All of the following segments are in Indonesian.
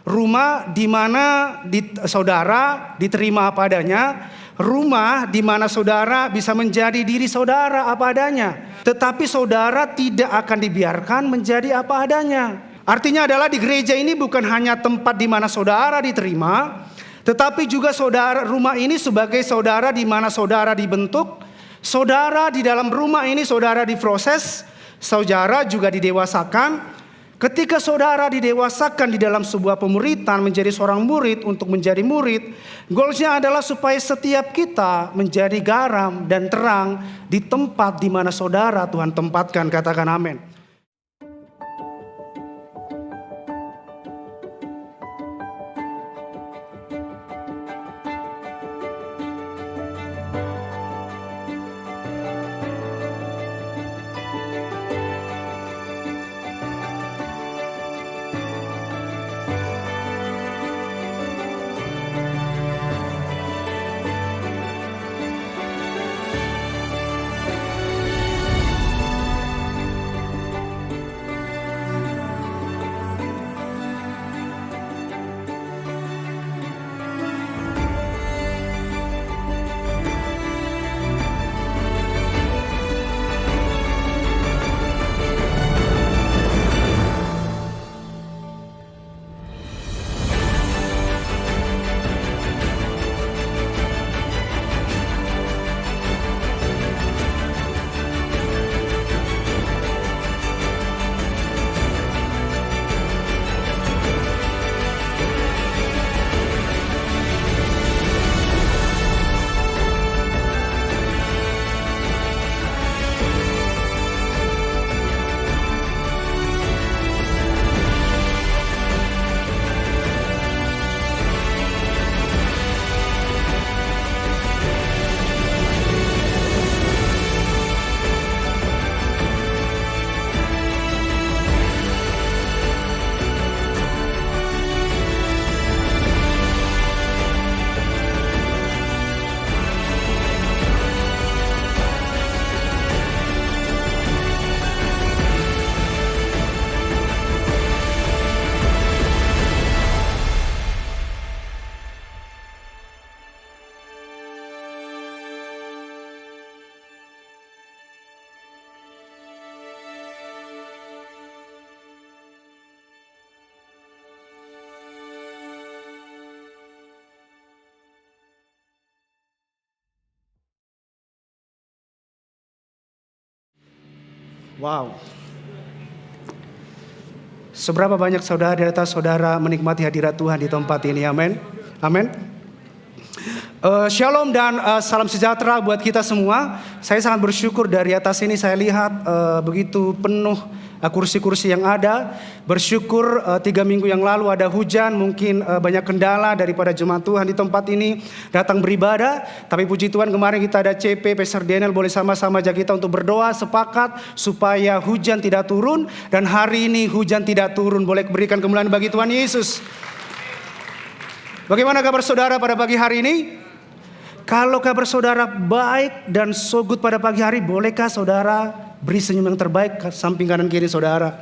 Rumah di mana saudara diterima apa adanya. Rumah di mana saudara bisa menjadi diri saudara apa adanya. Tetapi saudara tidak akan dibiarkan menjadi apa adanya. Artinya adalah di gereja ini bukan hanya tempat di mana saudara diterima, tetapi juga rumah ini sebagai saudara di mana saudara dibentuk. Saudara di dalam rumah ini saudara diproses, saudara juga didewasakan. Ketika saudara didewasakan di dalam sebuah pemuritan menjadi seorang murid untuk menjadi murid, goalsnya adalah supaya setiap kita menjadi garam dan terang di tempat di mana saudara Tuhan tempatkan. Katakan amin. Wow. Seberapa banyak saudara di atas saudara menikmati hadirat Tuhan di tempat ini, amin. Amin. Shalom dan salam sejahtera buat kita semua. Saya sangat bersyukur dari atas ini saya lihat begitu penuh kursi-kursi yang ada. Bersyukur 3 minggu yang lalu ada hujan, mungkin banyak kendala daripada jemaat Tuhan di tempat ini datang beribadah. Tapi puji Tuhan kemarin kita ada CP, Pastor Daniel boleh sama-sama ajak kita untuk berdoa sepakat supaya hujan tidak turun. Dan hari ini hujan tidak turun, boleh berikan kemuliaan bagi Tuhan Yesus. Bagaimana kabar saudara pada pagi hari ini? Kalau kabar saudara baik dan so good pada pagi hari, bolehkah saudara beri senyum yang terbaik ke samping kanan kiri saudara?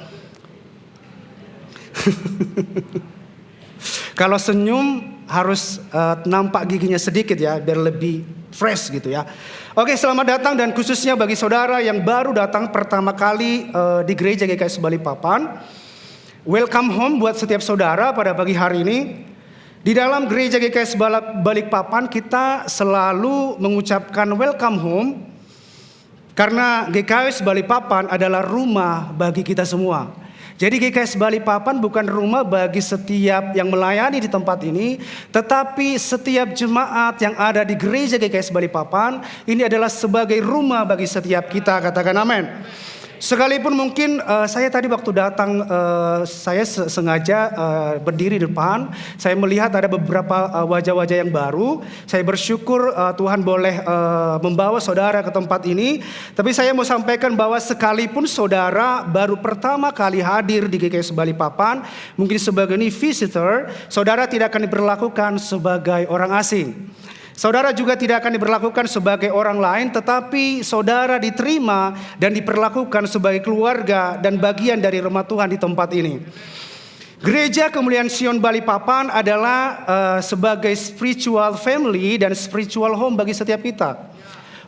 Kalau senyum harus nampak giginya sedikit ya, biar lebih fresh gitu ya. Oke, selamat datang dan khususnya bagi saudara yang baru datang pertama kali di gereja GKS Balikpapan. Welcome home buat setiap saudara pada pagi hari ini. Di dalam gereja GKS Balikpapan kita selalu mengucapkan welcome home. Karena GKS Balikpapan adalah rumah bagi kita semua. Jadi GKS Balikpapan bukan rumah bagi setiap yang melayani di tempat ini, tetapi setiap jemaat yang ada di gereja GKS Balikpapan ini adalah sebagai rumah bagi setiap kita. Katakan amin. Sekalipun mungkin saya tadi waktu datang saya sengaja berdiri di depan, saya melihat ada beberapa wajah-wajah yang baru. Saya bersyukur Tuhan boleh membawa saudara ke tempat ini. Tapi saya mau sampaikan bahwa sekalipun saudara baru pertama kali hadir di GKS Balikpapan, mungkin sebagai visitor, saudara tidak akan diperlakukan sebagai orang asing. Saudara juga tidak akan diperlakukan sebagai orang lain, tetapi saudara diterima dan diperlakukan sebagai keluarga dan bagian dari rumah Tuhan di tempat ini. Gereja Kemuliaan Sion Balikpapan adalah sebagai spiritual family dan spiritual home bagi setiap kita.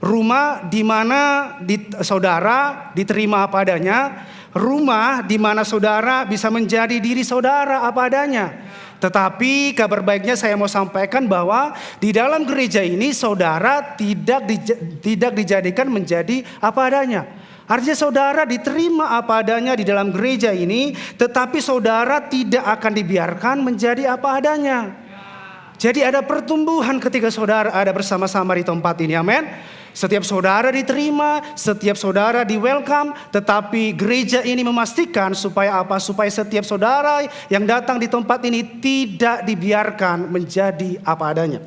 Rumah di mana saudara diterima apa adanya, rumah di mana saudara bisa menjadi diri saudara apa adanya. Tetapi kabar baiknya saya mau sampaikan bahwa di dalam gereja ini saudara tidak dijadikan menjadi apa adanya. Artinya saudara diterima apa adanya di dalam gereja ini, tetapi saudara tidak akan dibiarkan menjadi apa adanya. Jadi ada pertumbuhan ketika saudara ada bersama-sama di tempat ini, amin. Setiap saudara diterima, setiap saudara di welcome, tetapi gereja ini memastikan supaya apa? Supaya setiap saudara yang datang di tempat ini tidak dibiarkan menjadi apa adanya.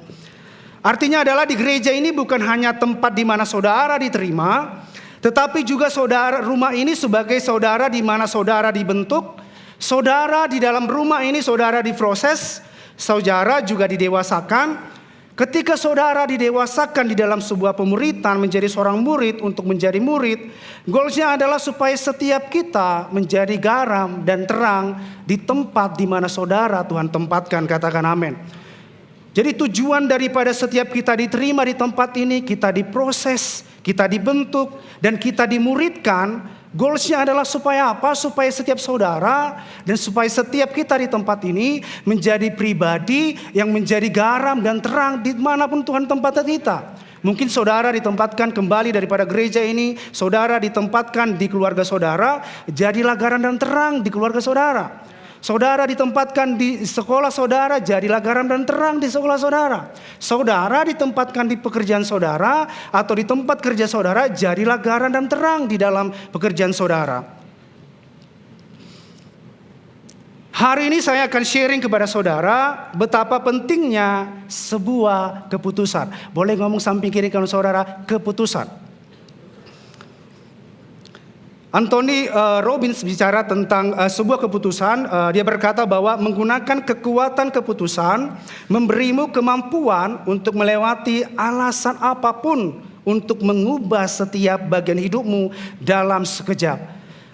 Artinya adalah di gereja ini bukan hanya tempat di mana saudara diterima, tetapi juga saudara rumah ini sebagai saudara di mana saudara dibentuk, saudara di dalam rumah ini saudara diproses, saudara juga didewasakan. Ketika saudara didewasakan di dalam sebuah pemuritan menjadi seorang murid untuk menjadi murid, goalsnya adalah supaya setiap kita menjadi garam dan terang di tempat di mana saudara Tuhan tempatkan, katakan amin. Jadi tujuan daripada setiap kita diterima di tempat ini, kita diproses, kita dibentuk, dan kita dimuridkan. Goalsnya adalah supaya apa? Supaya setiap saudara dan supaya setiap kita di tempat ini menjadi pribadi yang menjadi garam dan terang di manapun Tuhan tempatkan kita. Mungkin saudara ditempatkan kembali daripada gereja ini, saudara ditempatkan di keluarga saudara, jadilah garam dan terang di keluarga saudara. Saudara ditempatkan di sekolah saudara, jadilah garam dan terang di sekolah saudara. Saudara ditempatkan di pekerjaan saudara atau di tempat kerja saudara, jadilah garam dan terang di dalam pekerjaan saudara. Hari ini saya akan sharing kepada saudara betapa pentingnya sebuah keputusan. Boleh ngomong samping kiri kalau saudara, keputusan. Anthony Robbins bicara tentang sebuah keputusan. Dia berkata bahwa menggunakan kekuatan keputusan memberimu kemampuan untuk melewati alasan apapun untuk mengubah setiap bagian hidupmu dalam sekejap.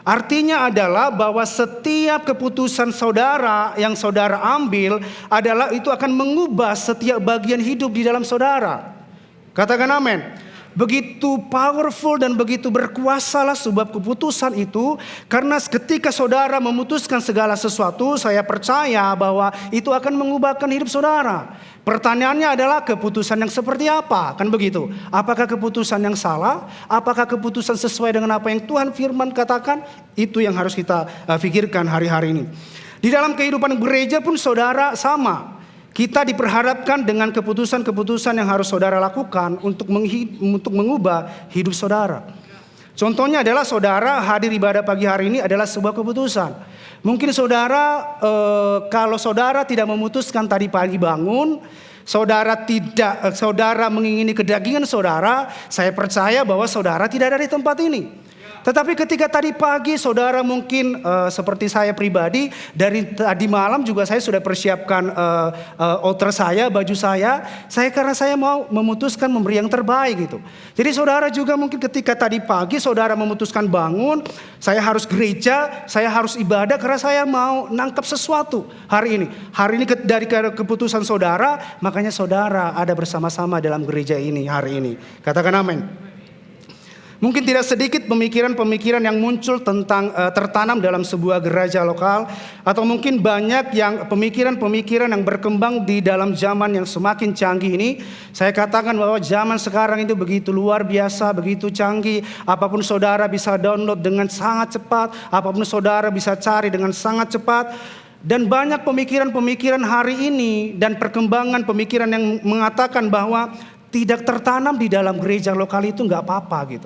Artinya adalah bahwa setiap keputusan saudara yang saudara ambil adalah itu akan mengubah setiap bagian hidup di dalam saudara. Katakan amin. Begitu powerful dan begitu berkuasalah sebuah keputusan itu. Karena ketika saudara memutuskan segala sesuatu, saya percaya bahwa itu akan mengubahkan hidup saudara. Pertanyaannya adalah keputusan yang seperti apa? Kan begitu. Apakah keputusan yang salah? Apakah keputusan sesuai dengan apa yang Tuhan firman katakan? Itu yang harus kita pikirkan hari-hari ini. Di dalam kehidupan gereja pun saudara sama. Kita diperhadapkan dengan keputusan-keputusan yang harus saudara lakukan untuk mengubah hidup saudara. Contohnya adalah saudara hadir ibadah pagi hari ini adalah sebuah keputusan. Mungkin saudara kalau saudara tidak memutuskan tadi pagi bangun, saudara mengingini kedagingan saudara, saya percaya bahwa saudara tidak ada di tempat ini. Tetapi ketika tadi pagi saudara mungkin seperti saya pribadi, dari tadi malam juga saya sudah persiapkan outer saya, baju saya karena saya mau memutuskan memberi yang terbaik gitu. Jadi saudara juga mungkin ketika tadi pagi saudara memutuskan bangun, saya harus gereja, saya harus ibadah karena saya mau nangkap sesuatu hari ini. Hari ini dari keputusan saudara, makanya saudara ada bersama-sama dalam gereja ini hari ini. Katakan amin. Mungkin tidak sedikit pemikiran-pemikiran yang muncul tentang tertanam dalam sebuah gereja lokal. Atau mungkin banyak yang pemikiran-pemikiran yang berkembang di dalam zaman yang semakin canggih ini. Saya katakan bahwa zaman sekarang itu begitu luar biasa, begitu canggih. Apapun saudara bisa download dengan sangat cepat. Apapun saudara bisa cari dengan sangat cepat. Dan banyak pemikiran-pemikiran hari ini dan perkembangan pemikiran yang mengatakan bahwa tidak tertanam di dalam gereja lokal itu nggak apa-apa gitu.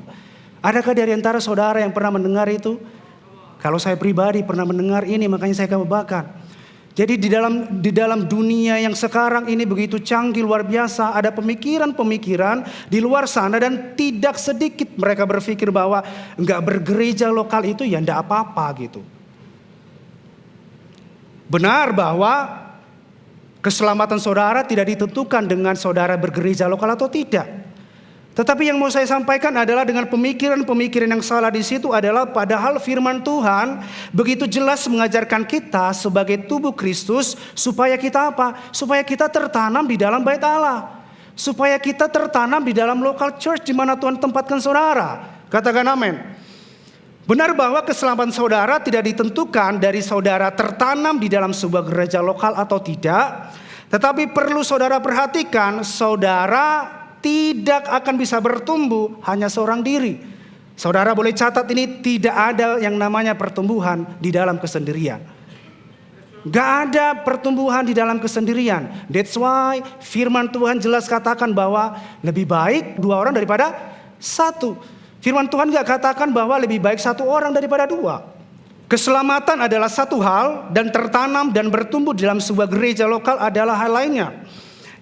Adakah dari antara saudara yang pernah mendengar itu? Kalau saya pribadi pernah mendengar ini, makanya saya kabarkan. Jadi di dalam dunia yang sekarang ini begitu canggih luar biasa, ada pemikiran-pemikiran di luar sana dan tidak sedikit mereka berpikir bahwa nggak bergereja lokal itu ya nggak apa-apa gitu. Benar bahwa keselamatan saudara tidak ditentukan dengan saudara bergereja lokal atau tidak. Tetapi yang mau saya sampaikan adalah dengan pemikiran-pemikiran yang salah di situ adalah padahal firman Tuhan begitu jelas mengajarkan kita sebagai tubuh Kristus supaya kita apa? Supaya kita tertanam di dalam bait Allah. Supaya kita tertanam di dalam local church di mana Tuhan tempatkan saudara. Katakan amin. Benar bahwa keselamatan saudara tidak ditentukan dari saudara tertanam di dalam sebuah gereja lokal atau tidak. Tetapi perlu saudara perhatikan, saudara tidak akan bisa bertumbuh hanya seorang diri. Saudara boleh catat ini, tidak ada yang namanya pertumbuhan di dalam kesendirian. Gak ada pertumbuhan di dalam kesendirian. That's why firman Tuhan jelas katakan bahwa lebih baik 2 orang daripada 1. Firman Tuhan gak katakan bahwa lebih baik 1 orang daripada 2. Keselamatan adalah satu hal dan tertanam dan bertumbuh dalam sebuah gereja lokal adalah hal lainnya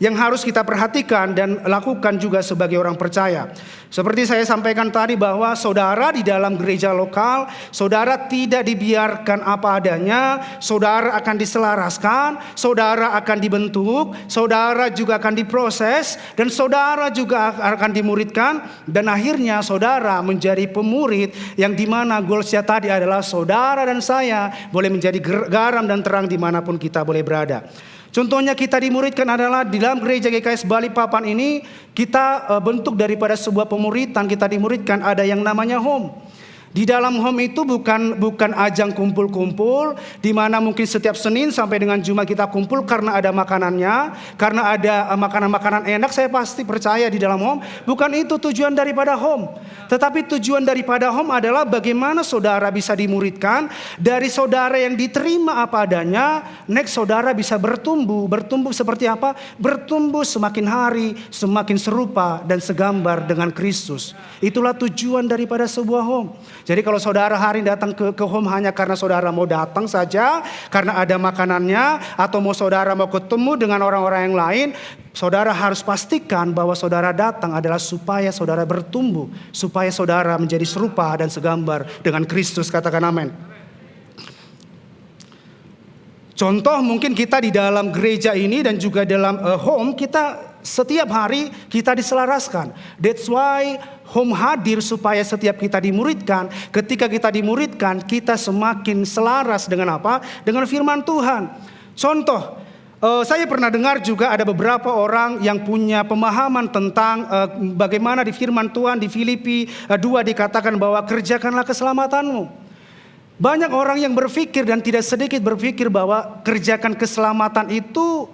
yang harus kita perhatikan dan lakukan juga sebagai orang percaya. Seperti saya sampaikan tadi bahwa saudara di dalam gereja lokal, saudara tidak dibiarkan apa adanya, saudara akan diselaraskan, saudara akan dibentuk, saudara juga akan diproses, dan saudara juga akan dimuridkan, dan akhirnya saudara menjadi pemurid yang dimana goalsnya tadi adalah saudara dan saya boleh menjadi garam dan terang dimanapun kita boleh berada. Contohnya kita dimuridkan adalah di dalam gereja GKS Balikpapan ini kita bentuk daripada sebuah pemuritan, kita dimuridkan ada yang namanya home. Di dalam home itu bukan ajang kumpul-kumpul di mana mungkin setiap Senin sampai dengan Jumat kita kumpul karena ada makanannya, karena ada makanan-makanan enak. Saya pasti percaya di dalam home bukan itu tujuan daripada home. Tetapi tujuan daripada home adalah bagaimana saudara bisa dimuridkan dari saudara yang diterima apa adanya, next saudara bisa bertumbuh seperti apa? Bertumbuh semakin hari semakin serupa dan segambar dengan Kristus. Itulah tujuan daripada sebuah home. Jadi kalau saudara hari datang ke home hanya karena saudara mau datang saja, karena ada makanannya, atau saudara mau ketemu dengan orang-orang yang lain, saudara harus pastikan bahwa saudara datang adalah supaya saudara bertumbuh, supaya saudara menjadi serupa dan segambar dengan Kristus. Katakan amin. Contoh mungkin kita di dalam gereja ini dan juga dalam home kita setiap hari kita diselaraskan. That's why home hadir supaya setiap kita dimuridkan. Ketika kita dimuridkan, kita semakin selaras dengan apa? Dengan firman Tuhan. Contoh, saya pernah dengar juga ada beberapa orang yang punya pemahaman tentang bagaimana di firman Tuhan di Filipi 2 dikatakan bahwa kerjakanlah keselamatanmu. Banyak orang yang berpikir dan tidak sedikit berpikir bahwa kerjakan keselamatan itu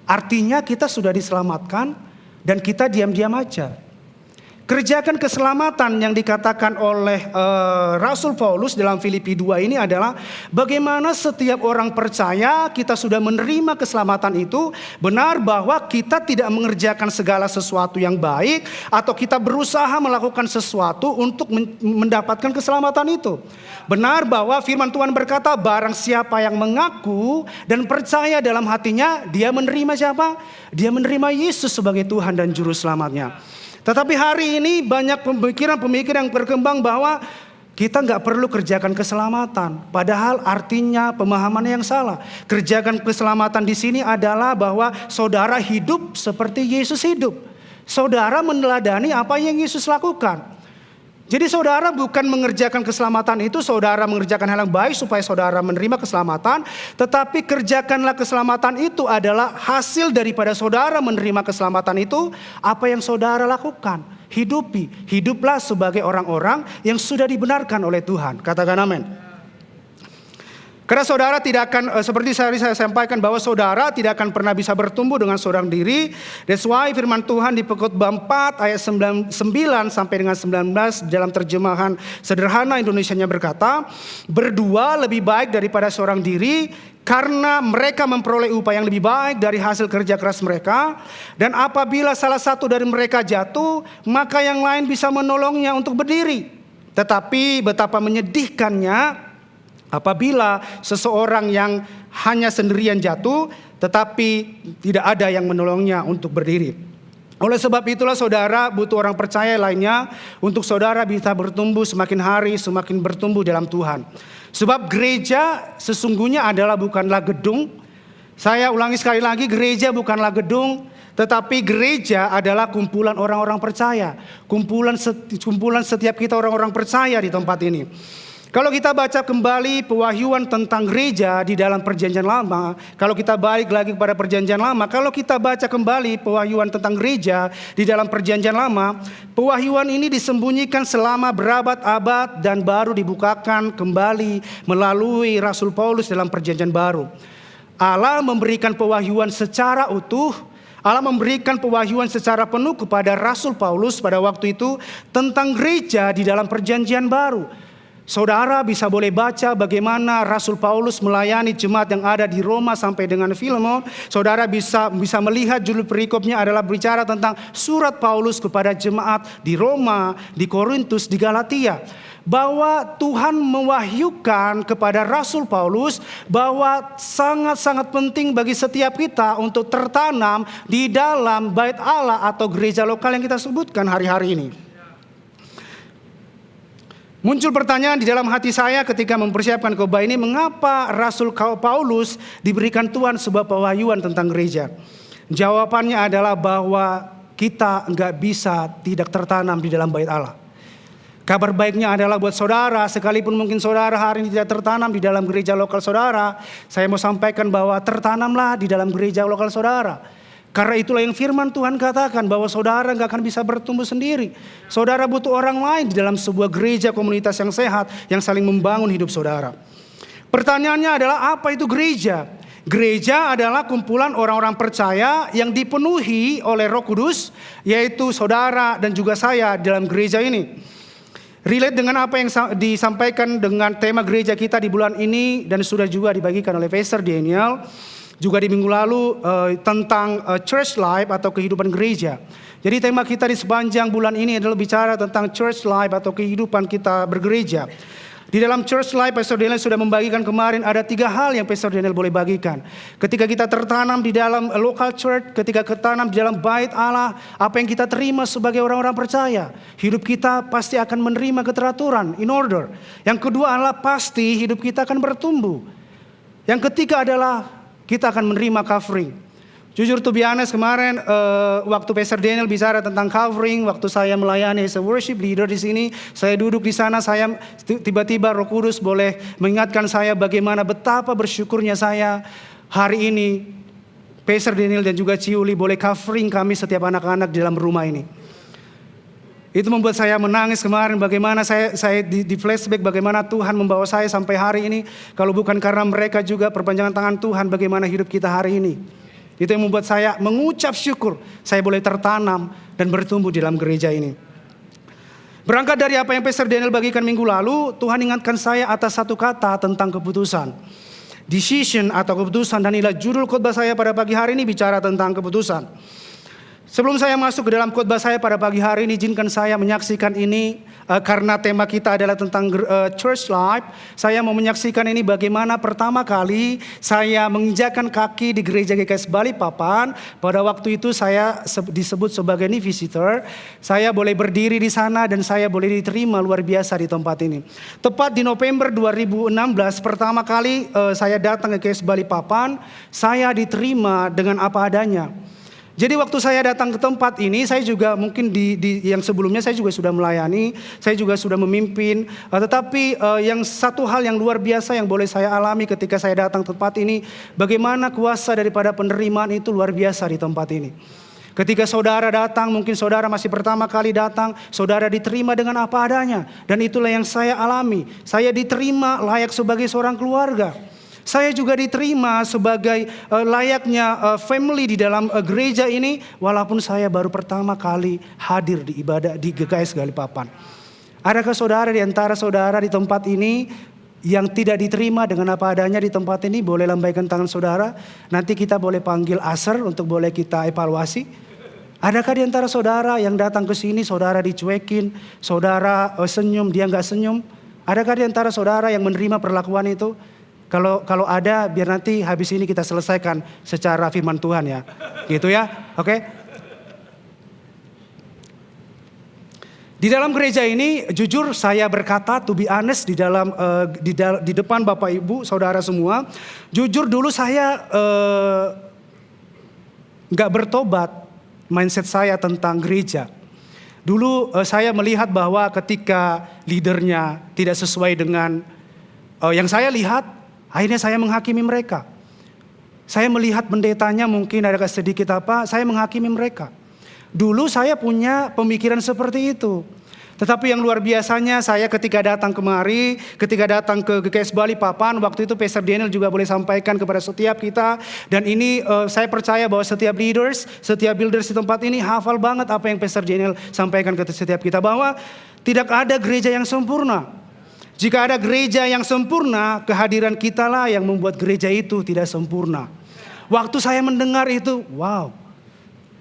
artinya kita sudah diselamatkan dan kita diam-diam aja. Kerjakan keselamatan yang dikatakan oleh Rasul Paulus dalam Filipi 2 ini adalah bagaimana setiap orang percaya kita sudah menerima keselamatan itu. Benar bahwa kita tidak mengerjakan segala sesuatu yang baik atau kita berusaha melakukan sesuatu untuk mendapatkan keselamatan itu. Benar bahwa firman Tuhan berkata barang siapa yang mengaku dan percaya dalam hatinya, dia menerima siapa? Dia menerima Yesus sebagai Tuhan dan Juru Selamatnya. Tetapi hari ini banyak pemikiran-pemikiran yang berkembang bahwa kita nggak perlu kerjakan keselamatan. Padahal artinya pemahaman yang salah. Kerjakan keselamatan di sini adalah bahwa saudara hidup seperti Yesus hidup. Saudara meneladani apa yang Yesus lakukan. Jadi saudara bukan mengerjakan keselamatan itu, saudara mengerjakan hal yang baik supaya saudara menerima keselamatan. Tetapi kerjakanlah keselamatan itu adalah hasil daripada saudara menerima keselamatan itu. Apa yang saudara lakukan, hiduplah sebagai orang-orang yang sudah dibenarkan oleh Tuhan. Katakan amin. Karena saudara tidak akan, seperti saya sampaikan bahwa saudara tidak akan pernah bisa bertumbuh dengan seorang diri. That's why firman Tuhan di Pengkhotbah 4 ayat 9 sampai dengan 19 dalam terjemahan sederhana Indonesianya berkata, berdua lebih baik daripada seorang diri karena mereka memperoleh upah yang lebih baik dari hasil kerja keras mereka. Dan apabila salah satu dari mereka jatuh, maka yang lain bisa menolongnya untuk berdiri. Tetapi betapa menyedihkannya apabila seseorang yang hanya sendirian jatuh, tetapi tidak ada yang menolongnya untuk berdiri. Oleh sebab itulah saudara butuh orang percaya lainnya untuk saudara bisa bertumbuh semakin hari semakin bertumbuh dalam Tuhan. Sebab gereja sesungguhnya adalah bukanlah gedung. Saya ulangi sekali lagi, gereja bukanlah gedung. Tetapi gereja adalah kumpulan orang-orang percaya. Kumpulan setiap kita orang-orang percaya di tempat ini. Kalau kita baca kembali pewahyuan tentang gereja di dalam perjanjian lama, kalau kita balik lagi kepada perjanjian lama, kalau kita baca kembali pewahyuan tentang gereja di dalam perjanjian lama, pewahyuan ini disembunyikan selama berabad-abad dan baru dibukakan kembali melalui Rasul Paulus dalam perjanjian baru. Allah memberikan pewahyuan secara utuh, Allah memberikan pewahyuan secara penuh kepada Rasul Paulus pada waktu itu tentang gereja di dalam perjanjian baru. Saudara bisa boleh baca bagaimana Rasul Paulus melayani jemaat yang ada di Roma sampai dengan Filemon. Saudara bisa melihat judul perikopnya adalah bicara tentang surat Paulus kepada jemaat di Roma, di Korintus, di Galatia. Bahwa Tuhan mewahyukan kepada Rasul Paulus bahwa sangat-sangat penting bagi setiap kita untuk tertanam di dalam bait Allah atau gereja lokal yang kita sebutkan hari-hari ini. Muncul pertanyaan di dalam hati saya ketika mempersiapkan khotbah ini, mengapa Rasul Paulus diberikan Tuhan sebuah pewahyuan tentang gereja? Jawabannya adalah bahwa kita nggak bisa tidak tertanam di dalam bait Allah. Kabar baiknya adalah buat saudara, sekalipun mungkin saudara hari ini tidak tertanam di dalam gereja lokal saudara, saya mau sampaikan bahwa tertanamlah di dalam gereja lokal saudara. Karena itulah yang firman Tuhan katakan bahwa saudara gak akan bisa bertumbuh sendiri. Saudara butuh orang lain di dalam sebuah gereja komunitas yang sehat yang saling membangun hidup saudara. Pertanyaannya adalah apa itu gereja? Gereja adalah kumpulan orang-orang percaya yang dipenuhi oleh Roh Kudus, yaitu saudara dan juga saya dalam gereja ini. Relate dengan apa yang disampaikan dengan tema gereja kita di bulan ini dan sudah juga dibagikan oleh Pastor Daniel. Juga di minggu lalu tentang church life atau kehidupan gereja. Jadi tema kita di sepanjang bulan ini adalah bicara tentang church life atau kehidupan kita bergereja. Di dalam church life, Pastor Daniel sudah membagikan kemarin ada 3 hal yang Pastor Daniel boleh bagikan. Ketika kita tertanam di dalam local church, ketika tertanam di dalam bait Allah, apa yang kita terima sebagai orang-orang percaya. Hidup kita pasti akan menerima keteraturan, in order. Yang kedua adalah pasti hidup kita akan bertumbuh. Yang ketiga adalah kita akan menerima covering. Jujur to be honest, kemarin waktu Pastor Daniel bicara tentang covering, waktu saya melayani as a worship leader di sini, saya duduk di sana, saya tiba-tiba Roh Kudus boleh mengingatkan saya bagaimana betapa bersyukurnya saya hari ini Pastor Daniel dan juga Ciuli boleh covering kami setiap anak-anak di dalam rumah ini. Itu membuat saya menangis kemarin, bagaimana saya di flashback bagaimana Tuhan membawa saya sampai hari ini. Kalau bukan karena mereka juga perpanjangan tangan Tuhan, bagaimana hidup kita hari ini. Itu yang membuat saya mengucap syukur saya boleh tertanam dan bertumbuh di dalam gereja ini. Berangkat dari apa yang Pastor Daniel bagikan minggu lalu, Tuhan ingatkan saya atas satu kata tentang keputusan. Decision atau keputusan, dan inilah judul khotbah saya pada pagi hari ini bicara tentang keputusan. Sebelum saya masuk ke dalam khotbah saya pada pagi hari ini, izinkan saya menyaksikan ini karena tema kita adalah tentang church life. Saya mau menyaksikan ini bagaimana pertama kali saya menginjakkan kaki di gereja GKS Balikpapan. Pada waktu itu saya disebut sebagai new visitor. Saya boleh berdiri di sana dan saya boleh diterima luar biasa di tempat ini. Tepat di November 2016 pertama kali saya datang ke GKS Balikpapan, saya diterima dengan apa adanya. Jadi waktu saya datang ke tempat ini, saya juga mungkin di yang sebelumnya saya juga sudah melayani, saya juga sudah memimpin. Tetapi yang satu hal yang luar biasa yang boleh saya alami ketika saya datang ke tempat ini, bagaimana kuasa daripada penerimaan itu luar biasa di tempat ini. Ketika saudara datang, mungkin saudara masih pertama kali datang, saudara diterima dengan apa adanya. Dan itulah yang saya alami, saya diterima layak sebagai seorang keluarga. Saya juga diterima sebagai layaknya family di dalam gereja ini, walaupun saya baru pertama kali hadir di ibadah di GKS Balikpapan. Adakah saudara di antara saudara di tempat ini yang tidak diterima dengan apa adanya di tempat ini? Boleh lambaikan tangan saudara. Nanti kita boleh panggil Aser untuk boleh kita evaluasi. Adakah di antara saudara yang datang ke sini, saudara dicuekin, saudara senyum, dia nggak senyum? Adakah di antara saudara yang menerima perlakuan itu? Kalau ada, biar nanti habis ini kita selesaikan secara firman Tuhan ya. Gitu ya, oke? Di dalam gereja ini, jujur saya berkata, to be honest, di depan Bapak Ibu, saudara semua, jujur dulu saya nggak bertobat mindset saya tentang gereja. Dulu saya melihat bahwa ketika leadernya tidak sesuai dengan yang saya lihat, akhirnya saya menghakimi mereka. Saya melihat pendetanya mungkin ada sedikit saya menghakimi mereka. Dulu saya punya pemikiran seperti itu. Tetapi yang luar biasanya saya ketika datang kemari, ketika datang ke GKS Bali Papan, waktu itu Pastor Daniel juga boleh sampaikan kepada setiap kita. Dan ini saya percaya bahwa setiap leaders, setiap builders di tempat ini hafal banget apa yang Pastor Daniel sampaikan ke setiap kita. Bahwa tidak ada gereja yang sempurna. Jika ada gereja yang sempurna, kehadiran kitalah yang membuat gereja itu tidak sempurna. Waktu saya mendengar itu, wow.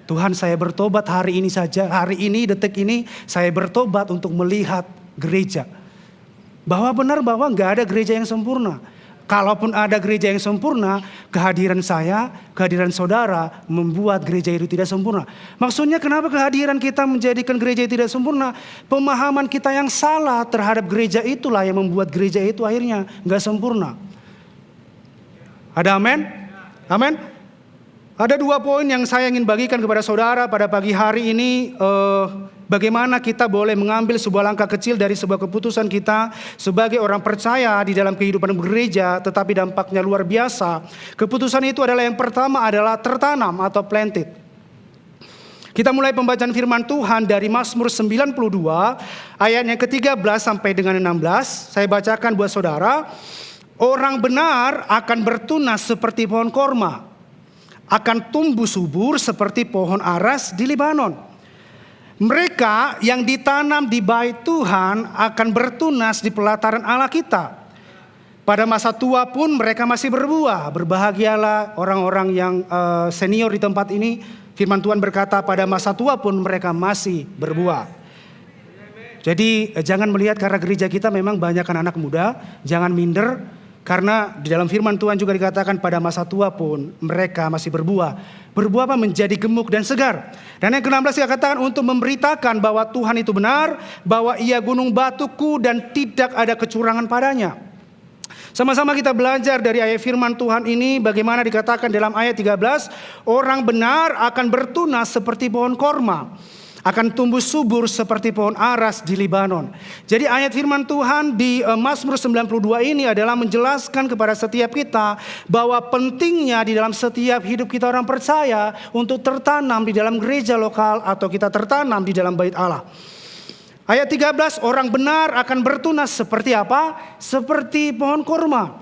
Tuhan, saya bertobat hari ini saja, hari ini, detik ini, saya bertobat untuk melihat gereja. Bahwa benar bahwa nggak ada gereja yang sempurna. Kalaupun ada gereja yang sempurna, kehadiran saya, kehadiran saudara membuat gereja itu tidak sempurna. Maksudnya kenapa kehadiran kita menjadikan gereja itu tidak sempurna? Pemahaman kita yang salah terhadap gereja itulah yang membuat gereja itu akhirnya nggak sempurna. Ada amin? Amin? Ada 2 poin yang saya ingin bagikan kepada saudara pada pagi hari ini. Bagaimana kita boleh mengambil sebuah langkah kecil dari sebuah keputusan kita sebagai orang percaya di dalam kehidupan gereja, tetapi dampaknya luar biasa. Keputusan itu adalah yang pertama adalah tertanam atau planted. Kita mulai pembacaan firman Tuhan dari Mazmur 92 ayat yang ke-13 sampai dengan 16. Saya bacakan buat saudara. Orang benar akan bertunas seperti pohon korma, akan tumbuh subur seperti pohon aras di Libanon. Mereka yang ditanam di bait Tuhan akan bertunas di pelataran Allah kita. Pada masa tua pun mereka masih berbuah. Berbahagialah orang-orang yang senior di tempat ini. Firman Tuhan berkata pada masa tua pun mereka masih berbuah. Jadi jangan melihat karena gereja kita memang banyak anak muda, jangan minder. Karena di dalam firman Tuhan juga dikatakan pada masa tua pun mereka masih berbuah. Berbuah apa? Menjadi gemuk dan segar. Dan yang ke-16 dikatakan untuk memberitakan bahwa Tuhan itu benar, bahwa ia gunung batuku dan tidak ada kecurangan padanya. Sama-sama kita belajar dari ayat firman Tuhan ini bagaimana dikatakan dalam ayat 13, orang benar akan bertunas seperti pohon korma, akan tumbuh subur seperti pohon aras di Libanon. Jadi ayat firman Tuhan di Mazmur 92 ini adalah menjelaskan kepada setiap kita bahwa pentingnya di dalam setiap hidup kita orang percaya untuk tertanam di dalam gereja lokal atau kita tertanam di dalam bait Allah. Ayat 13, orang benar akan bertunas seperti apa? Seperti pohon korma.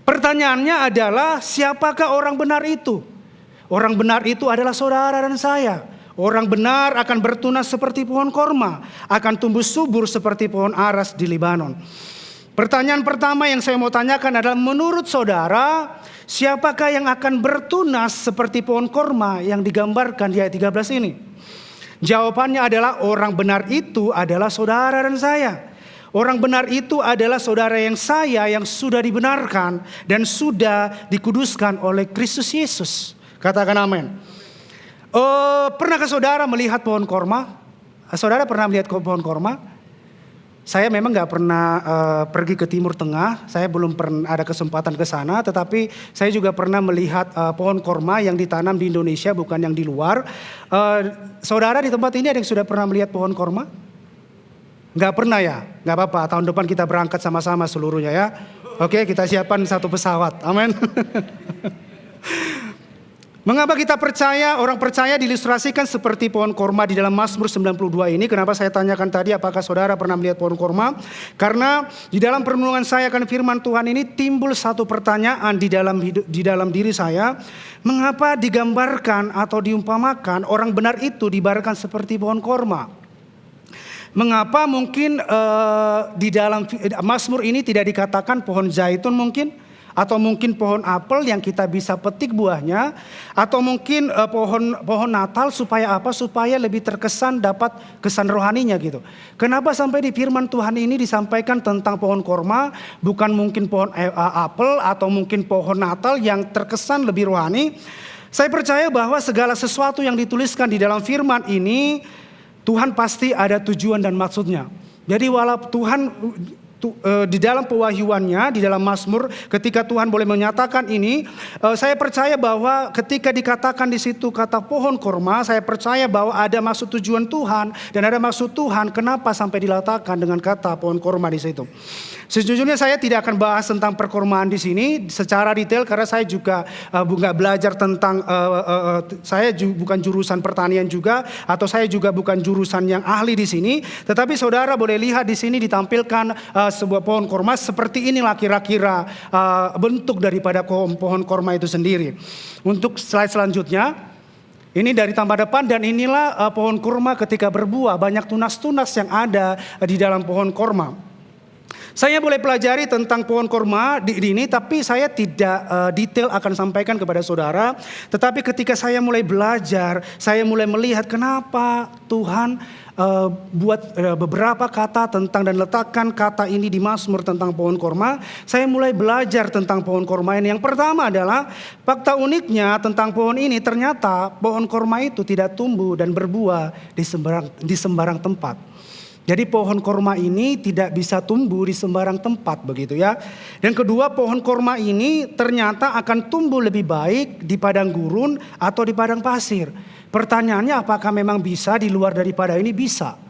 Pertanyaannya adalah siapakah orang benar itu? Orang benar itu adalah saudara dan saya. Orang benar akan bertunas seperti pohon korma, akan tumbuh subur seperti pohon aras di Libanon. Pertanyaan pertama yang saya mau tanyakan adalah menurut saudara, siapakah yang akan bertunas seperti pohon korma yang digambarkan di ayat 13 ini? Jawabannya adalah orang benar itu adalah saudara dan saya. Orang benar itu adalah saudara yang saya yang sudah dibenarkan dan sudah dikuduskan oleh Kristus Yesus. Katakan amin. Pernahkah saudara melihat pohon korma? Saudara pernah melihat pohon korma? Saya memang gak pernah pergi ke Timur Tengah. Saya belum pernah ada kesempatan ke sana. Tetapi saya juga pernah melihat pohon korma yang ditanam di Indonesia, bukan yang di luar. Saudara di tempat ini ada yang sudah pernah melihat pohon korma? Gak pernah ya? Gak apa-apa, tahun depan kita berangkat sama-sama seluruhnya ya. Oke, kita siapkan satu pesawat. Amin. Mengapa kita percaya, orang percaya diilustrasikan seperti pohon korma di dalam Mazmur 92 ini? Kenapa saya tanyakan tadi apakah saudara pernah melihat pohon korma? Karena di dalam perenungan saya akan firman Tuhan ini timbul satu pertanyaan di dalam diri saya. Mengapa digambarkan atau diumpamakan orang benar itu diibaratkan seperti pohon korma? Mengapa mungkin di dalam Mazmur ini tidak dikatakan pohon zaitun mungkin? Atau mungkin pohon apel yang kita bisa petik buahnya, atau mungkin pohon Natal supaya apa? Supaya lebih terkesan dapat kesan rohaninya gitu. Kenapa sampai di firman Tuhan ini disampaikan tentang pohon korma, bukan mungkin pohon apel atau mungkin pohon Natal yang terkesan lebih rohani? Saya percaya bahwa segala sesuatu yang dituliskan di dalam firman ini Tuhan pasti ada tujuan dan maksudnya. Jadi walaupun Tuhan di dalam pewahyuannya, di dalam Mazmur, ketika Tuhan boleh menyatakan ini, saya percaya bahwa ketika dikatakan di situ kata pohon korma, saya percaya bahwa ada maksud tujuan Tuhan dan ada maksud Tuhan kenapa sampai diletakkan dengan kata pohon korma di situ. Sejujurnya saya tidak akan bahas tentang perkormaan di sini secara detail karena saya juga nggak belajar tentang saya bukan jurusan pertanian juga, atau saya juga bukan jurusan yang ahli di sini. Tetapi saudara boleh lihat di sini ditampilkan sebuah pohon korma seperti inilah kira-kira bentuk daripada pohon korma itu sendiri. Untuk slide selanjutnya, ini dari tampak depan dan inilah pohon korma ketika berbuah, banyak tunas-tunas yang ada di dalam pohon korma. Saya boleh pelajari tentang pohon korma di ini, tapi saya tidak detail akan sampaikan kepada saudara. Tetapi ketika saya mulai belajar, saya mulai melihat kenapa Tuhan buat beberapa kata tentang dan letakkan kata ini di Mazmur tentang pohon korma. Saya mulai belajar tentang pohon korma ini. Yang pertama adalah fakta uniknya tentang pohon ini, ternyata pohon korma itu tidak tumbuh dan berbuah di sembarang tempat. Jadi pohon korma ini tidak bisa tumbuh di sembarang tempat begitu ya. Dan kedua, pohon korma ini ternyata akan tumbuh lebih baik di padang gurun atau di padang pasir. Pertanyaannya, apakah memang bisa di luar daripada ini? Bisa.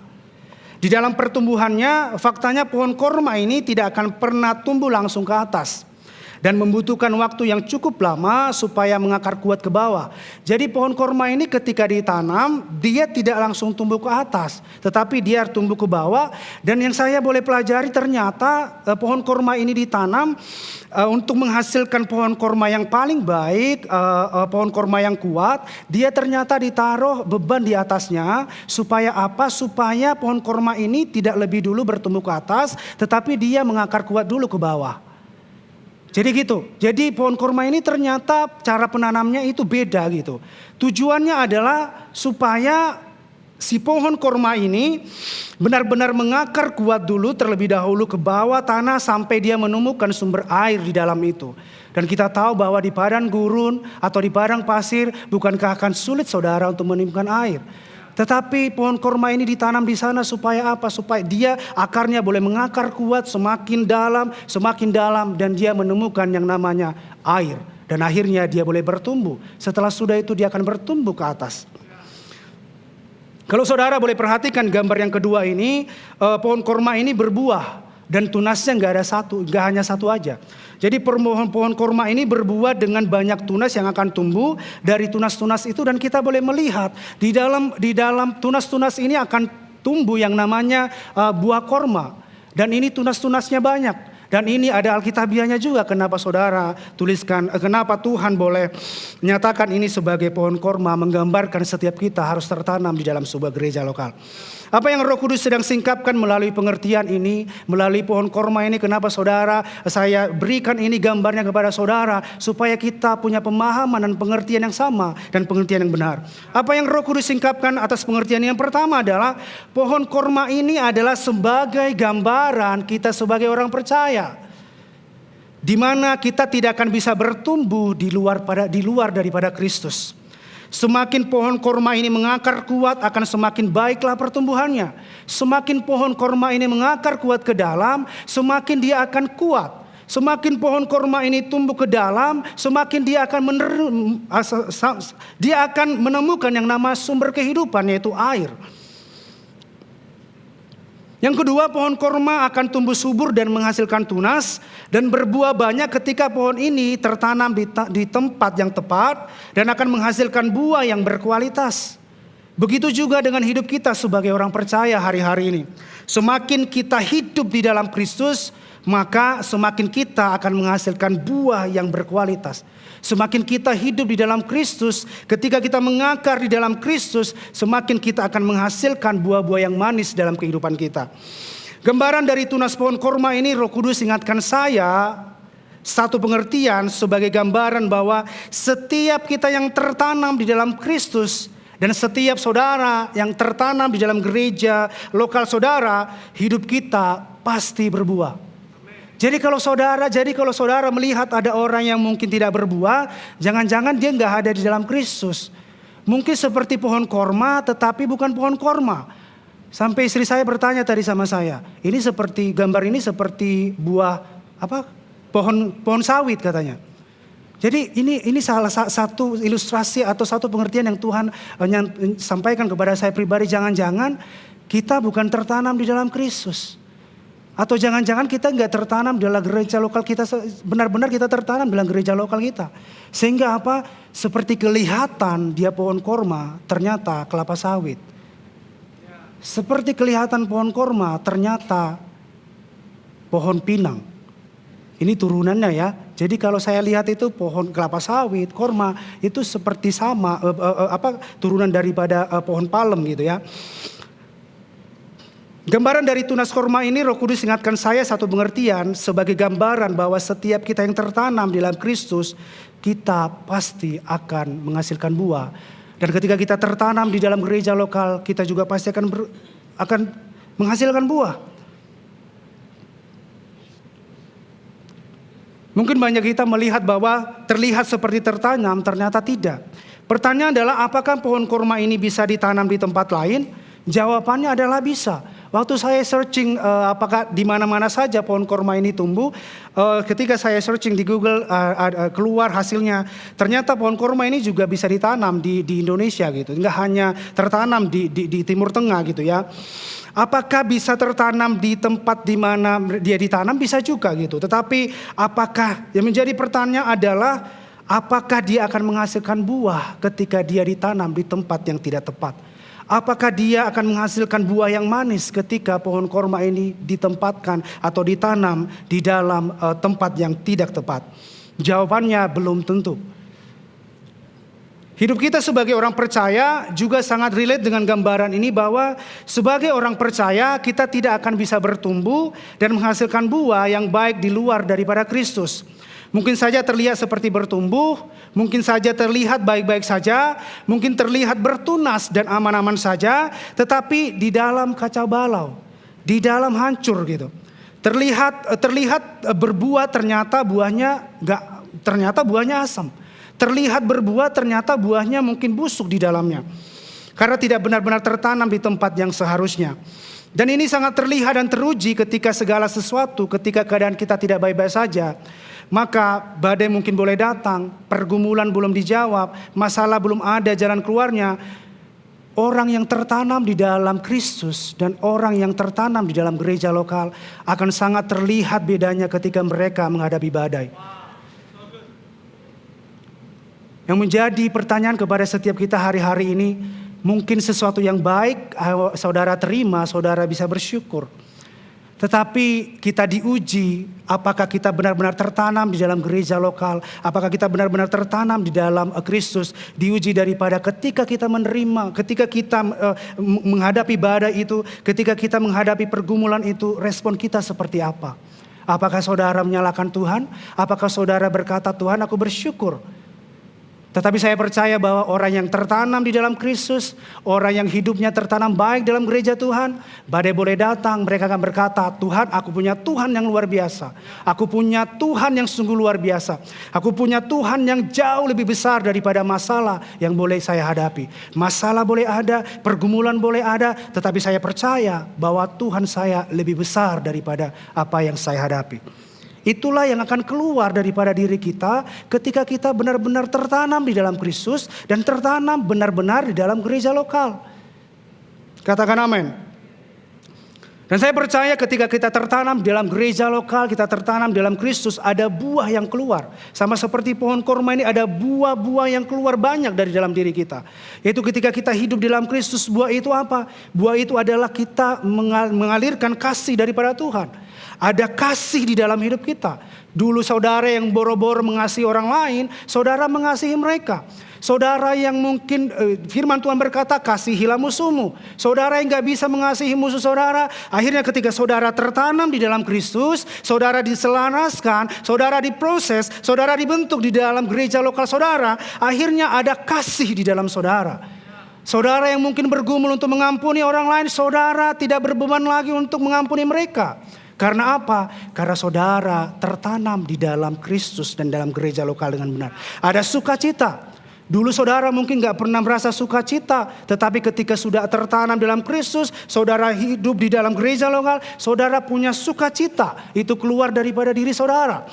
Di dalam pertumbuhannya, faktanya pohon korma ini tidak akan pernah tumbuh langsung ke atas. Dan membutuhkan waktu yang cukup lama supaya mengakar kuat ke bawah. Jadi pohon korma ini ketika ditanam, dia tidak langsung tumbuh ke atas, tetapi dia tumbuh ke bawah. Dan yang saya boleh pelajari, ternyata pohon korma ini ditanam untuk menghasilkan pohon korma yang paling baik, pohon korma yang kuat. Dia ternyata ditaruh beban di atasnya, supaya apa? Supaya pohon korma ini tidak lebih dulu bertumbuh ke atas, tetapi dia mengakar kuat dulu ke bawah. Jadi gitu. Jadi pohon korma ini ternyata cara penanamnya itu beda gitu. Tujuannya adalah supaya si pohon korma ini benar-benar mengakar kuat dulu terlebih dahulu ke bawah tanah sampai dia menemukan sumber air di dalam itu. Dan kita tahu bahwa di padang gurun atau di padang pasir bukankah akan sulit saudara untuk menemukan air. Tetapi pohon korma ini ditanam di sana supaya apa? Supaya dia akarnya boleh mengakar kuat semakin dalam dan dia menemukan yang namanya air. Dan akhirnya dia boleh bertumbuh. Setelah sudah itu dia akan bertumbuh ke atas. Kalau saudara boleh perhatikan gambar yang kedua ini, pohon korma ini berbuah dan tunasnya nggak hanya satu aja. Jadi pohon korma ini berbuah dengan banyak tunas yang akan tumbuh dari tunas-tunas itu, dan kita boleh melihat di dalam tunas-tunas ini akan tumbuh yang namanya buah korma, dan ini tunas-tunasnya banyak. Dan ini ada alkitabiahnya juga kenapa saudara tuliskan, kenapa Tuhan boleh menyatakan ini sebagai pohon korma, menggambarkan setiap kita harus tertanam di dalam sebuah gereja lokal. Apa yang Roh Kudus sedang singkapkan melalui pengertian ini, melalui pohon korma ini, kenapa saudara saya berikan ini gambarnya kepada saudara, supaya kita punya pemahaman dan pengertian yang sama dan pengertian yang benar. Apa yang Roh Kudus singkapkan atas pengertian yang pertama adalah pohon korma ini adalah sebagai gambaran kita sebagai orang percaya, di mana kita tidak akan bisa bertumbuh di luar daripada Kristus. Semakin pohon korma ini mengakar kuat, akan semakin baiklah pertumbuhannya. Semakin pohon korma ini mengakar kuat ke dalam, semakin dia akan kuat. Semakin pohon korma ini tumbuh ke dalam, semakin dia akan menemukan yang nama sumber kehidupan, yaitu air. Yang kedua, pohon korma akan tumbuh subur dan menghasilkan tunas dan berbuah banyak ketika pohon ini tertanam di tempat yang tepat dan akan menghasilkan buah yang berkualitas. Begitu juga dengan hidup kita sebagai orang percaya hari-hari ini. Semakin kita hidup di dalam Kristus, maka semakin kita akan menghasilkan buah yang berkualitas. Semakin kita hidup di dalam Kristus, ketika kita mengakar di dalam Kristus, semakin kita akan menghasilkan buah-buah yang manis dalam kehidupan kita. Gambaran dari tunas pohon korma ini, Roh Kudus ingatkan saya satu pengertian sebagai gambaran bahwa setiap kita yang tertanam di dalam Kristus dan setiap saudara yang tertanam di dalam gereja lokal saudara, hidup kita pasti berbuah. Jadi kalau saudara melihat ada orang yang mungkin tidak berbuah, jangan-jangan dia nggak ada di dalam Kristus. Mungkin seperti pohon korma, tetapi bukan pohon korma. Sampai istri saya bertanya tadi sama saya, gambar ini seperti buah pohon sawit katanya. Jadi ini salah satu ilustrasi atau satu pengertian yang Tuhan sampaikan kepada saya pribadi. Jangan-jangan kita bukan tertanam di dalam Kristus. Atau jangan-jangan kita nggak tertanam dalam gereja lokal kita, benar-benar kita tertanam dalam gereja lokal kita. Sehingga seperti kelihatan dia pohon korma, ternyata kelapa sawit. Seperti kelihatan pohon korma, ternyata pohon pinang. Ini turunannya ya. Jadi kalau saya lihat itu pohon kelapa sawit, korma itu seperti sama turunan daripada pohon palem gitu ya. Gambaran dari tunas korma ini Roh Kudus ingatkan saya satu pengertian sebagai gambaran bahwa setiap kita yang tertanam di dalam Kristus, kita pasti akan menghasilkan buah. Dan ketika kita tertanam di dalam gereja lokal, kita juga pasti akan menghasilkan buah. Mungkin banyak kita melihat bahwa terlihat seperti tertanam, ternyata tidak. Pertanyaan adalah apakah pohon korma ini bisa ditanam di tempat lain? Jawabannya adalah bisa. Waktu saya searching apakah di mana-mana saja pohon korma ini tumbuh, ketika saya searching di Google keluar hasilnya, ternyata pohon korma ini juga bisa ditanam di Indonesia gitu, nggak hanya tertanam di Timur Tengah gitu ya. Apakah bisa tertanam di tempat di mana dia ditanam? Bisa juga gitu. Tetapi apakah yang menjadi pertanyaan adalah apakah dia akan menghasilkan buah ketika dia ditanam di tempat yang tidak tepat? Apakah dia akan menghasilkan buah yang manis ketika pohon korma ini ditempatkan atau ditanam di dalam tempat yang tidak tepat? Jawabannya belum tentu. Hidup kita sebagai orang percaya juga sangat relate dengan gambaran ini bahwa sebagai orang percaya kita tidak akan bisa bertumbuh dan menghasilkan buah yang baik di luar daripada Kristus. Mungkin saja terlihat seperti bertumbuh, mungkin saja terlihat baik-baik saja, mungkin terlihat bertunas dan aman-aman saja, tetapi di dalam kacau balau, di dalam hancur gitu. Terlihat berbuah, ternyata buahnya asam. Terlihat berbuah, ternyata buahnya mungkin busuk di dalamnya. Karena tidak benar-benar tertanam di tempat yang seharusnya. Dan ini sangat terlihat dan teruji ketika segala sesuatu, ketika keadaan kita tidak baik-baik saja. Maka badai mungkin boleh datang, pergumulan belum dijawab, masalah belum ada jalan keluarnya. Orang yang tertanam di dalam Kristus dan orang yang tertanam di dalam gereja lokal akan sangat terlihat bedanya ketika mereka menghadapi badai. Yang menjadi pertanyaan kepada setiap kita hari-hari ini, mungkin sesuatu yang baik saudara terima, saudara bisa bersyukur. Tetapi kita diuji apakah kita benar-benar tertanam di dalam gereja lokal. Apakah kita benar-benar tertanam di dalam Kristus. Diuji daripada ketika kita menerima, ketika kita menghadapi badai itu, ketika kita menghadapi pergumulan itu, respon kita seperti apa. Apakah saudara menyalahkan Tuhan? Apakah saudara berkata, Tuhan aku bersyukur. Tetapi saya percaya bahwa orang yang tertanam di dalam Kristus, orang yang hidupnya tertanam baik dalam gereja Tuhan, badai boleh datang, mereka akan berkata, Tuhan aku punya Tuhan yang luar biasa. Aku punya Tuhan yang sungguh luar biasa. Aku punya Tuhan yang jauh lebih besar daripada masalah yang boleh saya hadapi. Masalah boleh ada, pergumulan boleh ada, tetapi saya percaya bahwa Tuhan saya lebih besar daripada apa yang saya hadapi. Itulah yang akan keluar daripada diri kita ketika kita benar-benar tertanam di dalam Kristus dan tertanam benar-benar di dalam gereja lokal. Katakan amin. Dan saya percaya ketika kita tertanam di dalam gereja lokal, kita tertanam di dalam Kristus, ada buah yang keluar. Sama seperti pohon korma ini ada buah-buah yang keluar banyak dari dalam diri kita. Yaitu ketika kita hidup di dalam Kristus, buah itu apa? Buah itu adalah kita mengalirkan kasih daripada Tuhan. Ada kasih di dalam hidup kita. Dulu saudara yang boro-boro mengasihi orang lain, saudara mengasihi mereka. Saudara yang mungkin firman Tuhan berkata kasihilah musuhmu. Saudara yang gak bisa mengasihi musuh saudara, akhirnya ketika saudara tertanam di dalam Kristus, saudara diselaraskan, saudara diproses, saudara dibentuk di dalam gereja lokal saudara, akhirnya ada kasih di dalam saudara. Saudara yang mungkin bergumul untuk mengampuni orang lain, saudara tidak berbeban lagi untuk mengampuni mereka. Karena apa? Karena saudara tertanam di dalam Kristus dan dalam gereja lokal dengan benar. Ada sukacita. Dulu saudara mungkin gak pernah merasa sukacita, tetapi ketika sudah tertanam dalam Kristus, saudara hidup di dalam gereja lokal, saudara punya sukacita. Itu keluar daripada diri saudara.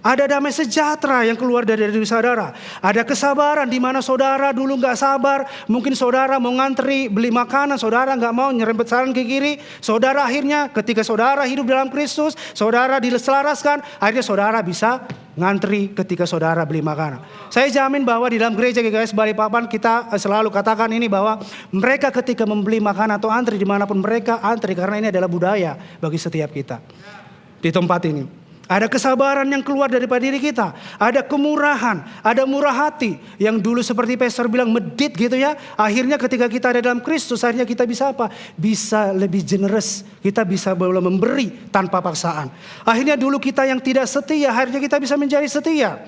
Ada damai sejahtera yang keluar dari diri saudara. Ada kesabaran di mana saudara dulu gak sabar. Mungkin saudara mau ngantri beli makanan, saudara gak mau nyerempet saran ke kiri. Saudara akhirnya ketika saudara hidup dalam Kristus, saudara diselaraskan, akhirnya saudara bisa ngantri ketika saudara beli makanan. Saya jamin bahwa di dalam gereja GKS Balikpapan kita selalu katakan ini bahwa mereka ketika membeli makanan atau antri dimanapun mereka antri, karena ini adalah budaya bagi setiap kita di tempat ini. Ada kesabaran yang keluar daripada diri kita. Ada kemurahan, ada murah hati. Yang dulu seperti pastor bilang medit gitu ya. Akhirnya ketika kita ada dalam Kristus, akhirnya kita bisa apa? Bisa lebih generous. Kita bisa memberi tanpa paksaan. Akhirnya dulu kita yang tidak setia, akhirnya kita bisa menjadi setia.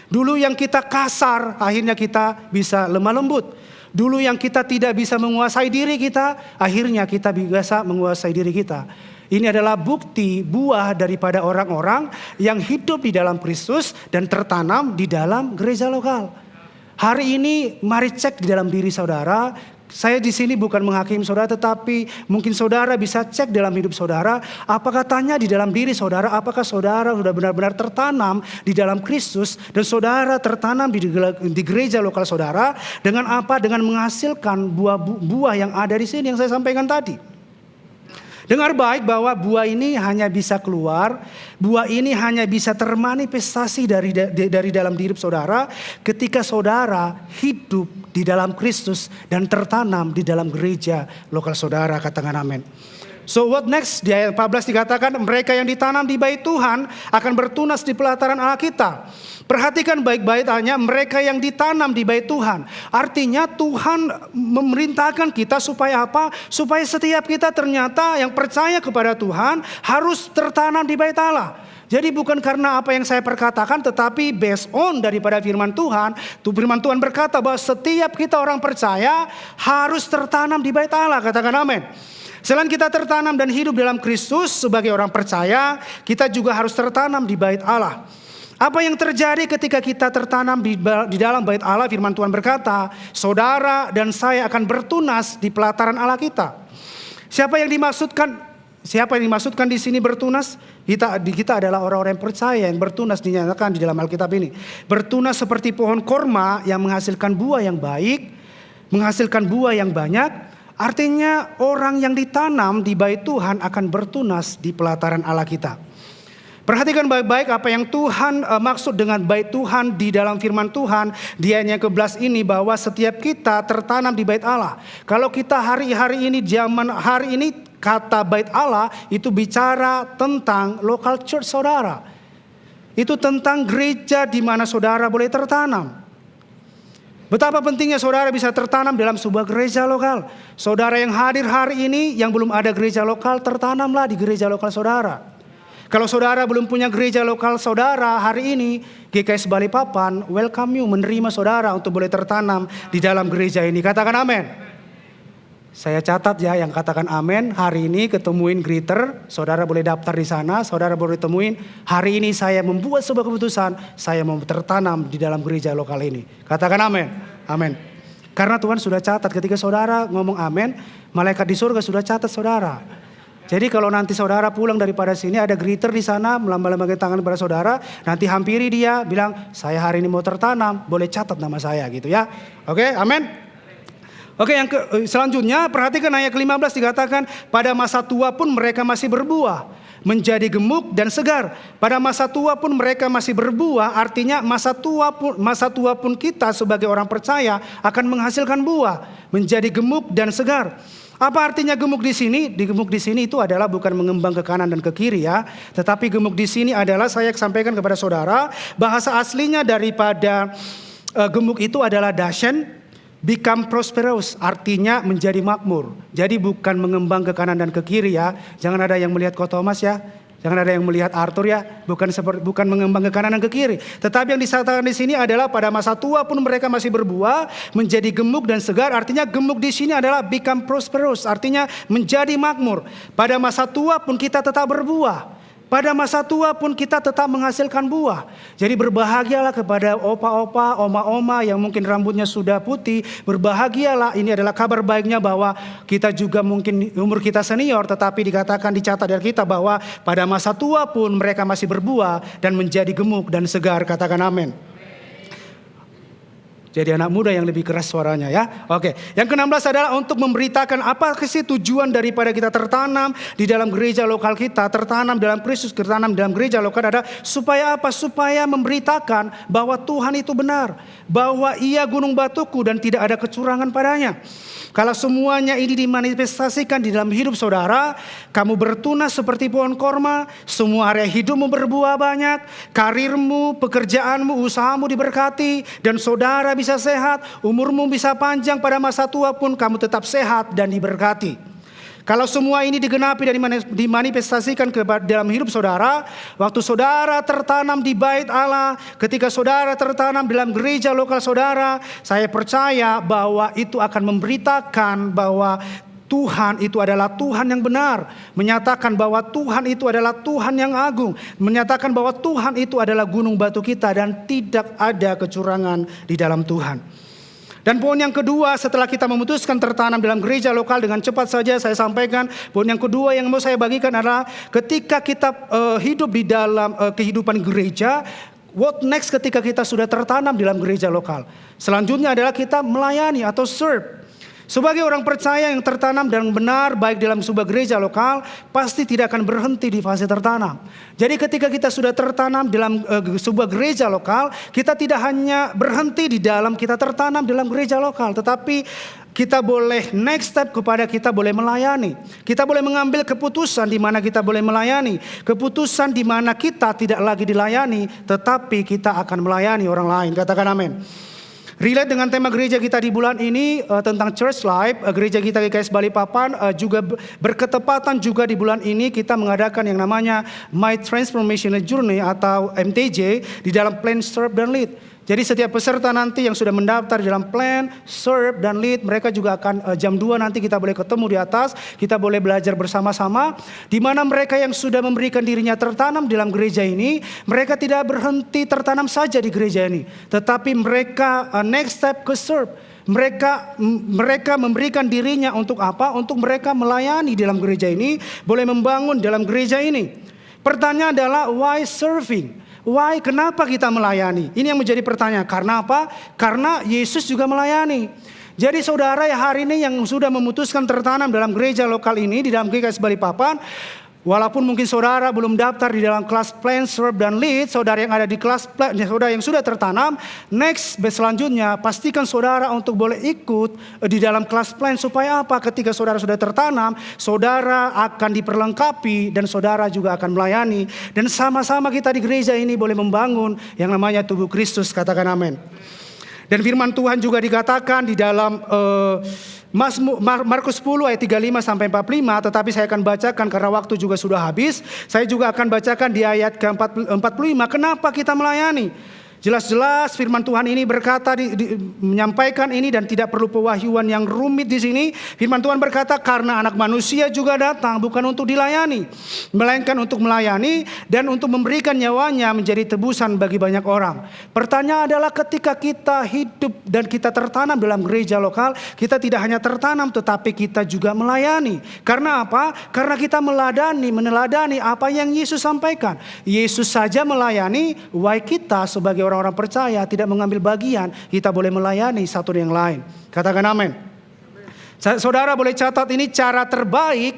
Dulu yang kita kasar, akhirnya kita bisa lemah lembut. Dulu yang kita tidak bisa menguasai diri kita, akhirnya kita bisa menguasai diri kita. Ini adalah bukti buah daripada orang-orang yang hidup di dalam Kristus dan tertanam di dalam gereja lokal. Hari ini mari cek di dalam diri saudara. Saya di sini bukan menghakimi saudara, tetapi mungkin saudara bisa cek dalam hidup saudara. Apakah tanya di dalam diri saudara, apakah saudara sudah benar-benar tertanam di dalam Kristus dan saudara tertanam di gereja lokal saudara dengan apa? Dengan menghasilkan buah yang ada di sini yang saya sampaikan tadi. Dengar baik bahwa buah ini hanya bisa keluar, buah ini hanya bisa termanifestasi dari dalam diri saudara ketika saudara hidup di dalam Kristus dan tertanam di dalam gereja lokal saudara. Katakan amin. So what next? Di ayat 14 dikatakan mereka yang ditanam di bait Tuhan akan bertunas di pelataran Allah kita. Perhatikan baik-baik hanya mereka yang ditanam di bait Tuhan. Artinya Tuhan memerintahkan kita supaya apa? Supaya setiap kita ternyata yang percaya kepada Tuhan harus tertanam di bait Allah. Jadi bukan karena apa yang saya perkatakan, tetapi based on daripada firman Tuhan. Firman Tuhan berkata bahwa setiap kita orang percaya harus tertanam di bait Allah. Katakan amin. Selain kita tertanam dan hidup dalam Kristus sebagai orang percaya, kita juga harus tertanam di bait Allah. Apa yang terjadi ketika kita tertanam di dalam bait Allah? Firman Tuhan berkata, saudara dan saya akan bertunas di pelataran Allah kita. Siapa yang dimaksudkan di sini bertunas? Kita adalah orang-orang yang percaya yang bertunas dinyatakan di dalam Alkitab ini. Bertunas seperti pohon korma yang menghasilkan buah yang baik, menghasilkan buah yang banyak. Artinya orang yang ditanam di bait Tuhan akan bertunas di pelataran Allah kita. Perhatikan baik-baik apa yang Tuhan maksud dengan bait Tuhan di dalam firman Tuhan. Di ayat yang ke-11 ini bahwa setiap kita tertanam di bait Allah. Kalau kita hari-hari ini, zaman hari ini, kata bait Allah itu bicara tentang local church saudara. Itu tentang gereja di mana saudara boleh tertanam. Betapa pentingnya saudara bisa tertanam dalam sebuah gereja lokal. Saudara yang hadir hari ini yang belum ada gereja lokal, tertanamlah di gereja lokal saudara. Kalau saudara belum punya gereja lokal saudara hari ini, GKS Balikpapan welcome you, menerima saudara untuk boleh tertanam di dalam gereja ini. Katakan amin. Saya catat ya yang katakan amin. Hari ini ketemuin greeter, saudara boleh daftar di sana, saudara boleh temuin. Hari ini saya membuat sebuah keputusan, saya mau tertanam di dalam gereja lokal ini. Katakan amin. Amin. Karena Tuhan sudah catat ketika saudara ngomong amin, malaikat di surga sudah catat saudara. Jadi kalau nanti saudara pulang daripada sini ada greeter di sana melambaikan tangan kepada saudara, nanti hampiri dia bilang saya hari ini mau tertanam, boleh catat nama saya gitu ya. Oke, amin. Oke, selanjutnya perhatikan ayat ke-15 dikatakan pada masa tua pun mereka masih berbuah, menjadi gemuk dan segar. Pada masa tua pun mereka masih berbuah, artinya masa tua pun kita sebagai orang percaya akan menghasilkan buah, menjadi gemuk dan segar. Apa artinya gemuk di sini? Gemuk di sini itu adalah bukan mengembang ke kanan dan ke kiri ya. Tetapi gemuk di sini adalah saya sampaikan kepada saudara, bahasa aslinya daripada gemuk itu adalah dashen, become prosperous, artinya menjadi makmur. Jadi bukan mengembang ke kanan dan ke kiri ya. Jangan ada yang melihat Ko Thomas ya. Jangan ada yang melihat Arthur ya, bukan mengembang ke kanan dan ke kiri. Tetapi yang disatakan di sini adalah pada masa tua pun mereka masih berbuah, menjadi gemuk dan segar. Artinya gemuk di sini adalah become prosperous, artinya menjadi makmur. Pada masa tua pun kita tetap berbuah. Pada masa tua pun kita tetap menghasilkan buah. Jadi berbahagialah kepada opa-opa, oma-oma yang mungkin rambutnya sudah putih. Berbahagialah, ini adalah kabar baiknya bahwa kita juga mungkin umur kita senior. Tetapi dicatat dari kita bahwa pada masa tua pun mereka masih berbuah dan menjadi gemuk dan segar. Katakan amin. Jadi anak muda yang lebih keras suaranya ya. Oke. Yang ke-16 adalah untuk memberitakan apa sih tujuan daripada kita tertanam di dalam gereja lokal kita. Tertanam dalam Kristus, tertanam dalam gereja lokal adalah supaya apa? Supaya memberitakan bahwa Tuhan itu benar. Bahwa Ia gunung batuku dan tidak ada kecurangan padanya. Kalau semuanya ini dimanifestasikan di dalam hidup saudara, kamu bertunas seperti pohon korma, semua area hidupmu berbuah banyak, karirmu, pekerjaanmu, usahamu diberkati, dan saudara bisa sehat, umurmu bisa panjang, pada masa tua pun kamu tetap sehat dan diberkati. Kalau semua ini digenapi dan dimanifestasikan ke dalam hidup saudara, waktu saudara tertanam di bait Allah, ketika saudara tertanam dalam gereja lokal saudara, saya percaya bahwa itu akan memberitakan bahwa Tuhan itu adalah Tuhan yang benar. Menyatakan bahwa Tuhan itu adalah Tuhan yang agung. Menyatakan bahwa Tuhan itu adalah gunung batu kita dan tidak ada kecurangan di dalam Tuhan. Dan poin yang kedua, setelah kita memutuskan tertanam dalam gereja lokal, dengan cepat saja saya sampaikan, poin yang kedua yang mau saya bagikan adalah ketika kita hidup di dalam kehidupan gereja, what next ketika kita sudah tertanam dalam gereja lokal? Selanjutnya adalah kita melayani atau serve. Sebagai orang percaya yang tertanam dan benar baik dalam sebuah gereja lokal, pasti tidak akan berhenti di fase tertanam. Jadi ketika kita sudah tertanam dalam sebuah gereja lokal, kita tidak hanya berhenti di dalam kita tertanam dalam gereja lokal, tetapi kita boleh next step kepada kita boleh melayani. Kita boleh mengambil keputusan di mana kita boleh melayani. Keputusan di mana kita tidak lagi dilayani, tetapi kita akan melayani orang lain. Katakan amin. Relate dengan tema gereja kita di bulan ini tentang church life, gereja kita GKS Balikpapan juga berketepatan juga di bulan ini kita mengadakan yang namanya My Transformational Journey atau MTJ di dalam plan, serve, dan lead. Jadi setiap peserta nanti yang sudah mendaftar dalam plan, serve, dan lead, mereka juga akan jam 2 nanti kita boleh ketemu di atas, kita boleh belajar bersama-sama. Di mana mereka yang sudah memberikan dirinya tertanam dalam gereja ini, mereka tidak berhenti tertanam saja di gereja ini, tetapi mereka next step ke serve. Mereka memberikan dirinya untuk apa? Untuk mereka melayani dalam gereja ini, boleh membangun dalam gereja ini. Pertanyaan adalah why serving? Why? Kenapa kita melayani? Ini yang menjadi pertanyaan. Karena apa? Karena Yesus juga melayani. Jadi saudara ya hari ini yang sudah memutuskan tertanam dalam gereja lokal ini, di dalam GKS Balikpapan, walaupun mungkin saudara belum daftar di dalam kelas plan, serve, dan lead, saudara yang ada di kelas plan, saudara yang sudah tertanam, next selanjutnya pastikan saudara untuk boleh ikut di dalam kelas plan. Supaya apa? Ketika saudara sudah tertanam, saudara akan diperlengkapi dan saudara juga akan melayani. Dan sama-sama kita di gereja ini boleh membangun yang namanya tubuh Kristus. Katakan amin. Dan firman Tuhan juga dikatakan di dalam Markus 10 ayat 35 sampai 45, tetapi saya akan bacakan karena waktu juga sudah habis. Saya juga akan bacakan di ayat ke-45. Kenapa kita melayani? Jelas-jelas firman Tuhan ini berkata menyampaikan ini dan tidak perlu pewahyuan yang rumit di sini. Firman Tuhan berkata karena anak manusia juga datang bukan untuk dilayani, melainkan untuk melayani dan untuk memberikan nyawanya menjadi tebusan bagi banyak orang. Pertanyaan adalah ketika kita hidup dan kita tertanam dalam gereja lokal, kita tidak hanya tertanam tetapi kita juga melayani. Karena apa? Karena kita meneladani apa yang Yesus sampaikan. Yesus saja melayani, why kita sebagai orang-orang percaya tidak mengambil bagian, kita boleh melayani satu yang lain. Katakan amin. Saudara boleh catat ini, cara terbaik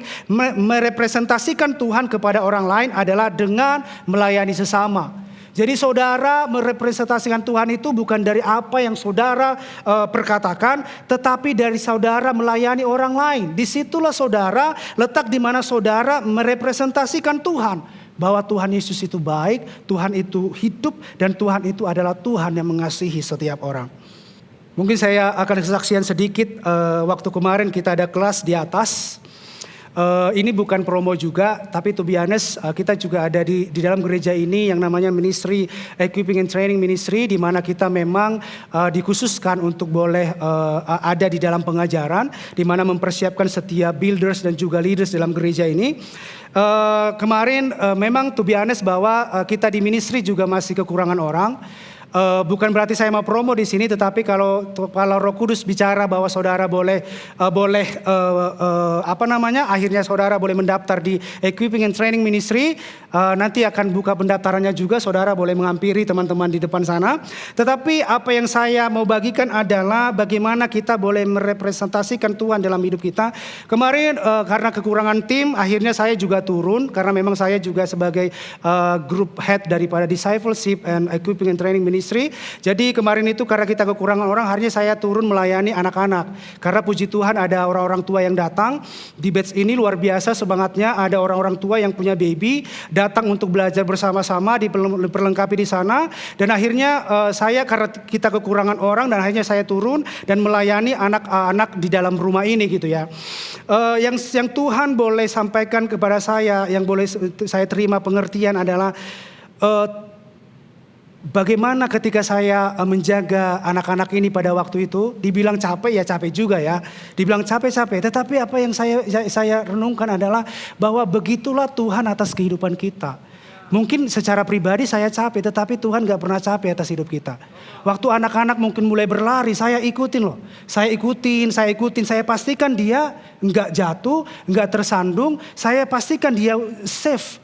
merepresentasikan Tuhan kepada orang lain adalah dengan melayani sesama. Jadi saudara merepresentasikan Tuhan itu bukan dari apa yang saudara perkatakan, tetapi dari saudara melayani orang lain. Disitulah saudara letak di mana saudara merepresentasikan Tuhan. Bahwa Tuhan Yesus itu baik, Tuhan itu hidup, dan Tuhan itu adalah Tuhan yang mengasihi setiap orang. Mungkin saya akan kesaksian sedikit, waktu kemarin kita ada kelas di atas. Ini bukan promo juga, tapi to be honest, kita juga ada di dalam gereja ini yang namanya Ministry Equipping and Training Ministry, di mana kita memang dikhususkan untuk boleh ada di dalam pengajaran, di mana mempersiapkan setiap builders dan juga leaders dalam gereja ini. Kemarin memang to be honest bahwa kita di ministry juga masih kekurangan orang. Bukan berarti saya mau promo di sini, tetapi kalau Roh Kudus bicara bahwa saudara boleh akhirnya saudara boleh mendaftar di Equipping and Training Ministry, nanti akan buka pendaftarannya juga, saudara boleh menghampiri teman-teman di depan sana. Tetapi apa yang saya mau bagikan adalah bagaimana kita boleh merepresentasikan Tuhan dalam hidup kita. Kemarin karena kekurangan tim, akhirnya saya juga turun, karena memang saya juga sebagai group head daripada Discipleship and Equipping and Training Ministry. Jadi kemarin itu karena kita kekurangan orang, akhirnya saya turun melayani anak-anak. Karena puji Tuhan ada orang-orang tua yang datang di batch ini, luar biasa semangatnya. Ada orang-orang tua yang punya baby datang untuk belajar bersama-sama, diperlengkapi di sana. Dan akhirnya saya karena kita kekurangan orang, dan akhirnya saya turun dan melayani anak-anak di dalam rumah ini gitu ya. Yang Tuhan boleh sampaikan kepada saya, yang boleh saya terima pengertian adalah bagaimana ketika saya menjaga anak-anak ini pada waktu itu. Dibilang capek ya capek juga ya. Dibilang capek-capek. Tetapi apa yang saya renungkan adalah bahwa begitulah Tuhan atas kehidupan kita. Mungkin secara pribadi saya capek, tetapi Tuhan gak pernah capek atas hidup kita. Waktu anak-anak mungkin mulai berlari, saya ikutin loh. Saya ikutin. Saya pastikan dia gak jatuh, gak tersandung. Saya pastikan dia safe.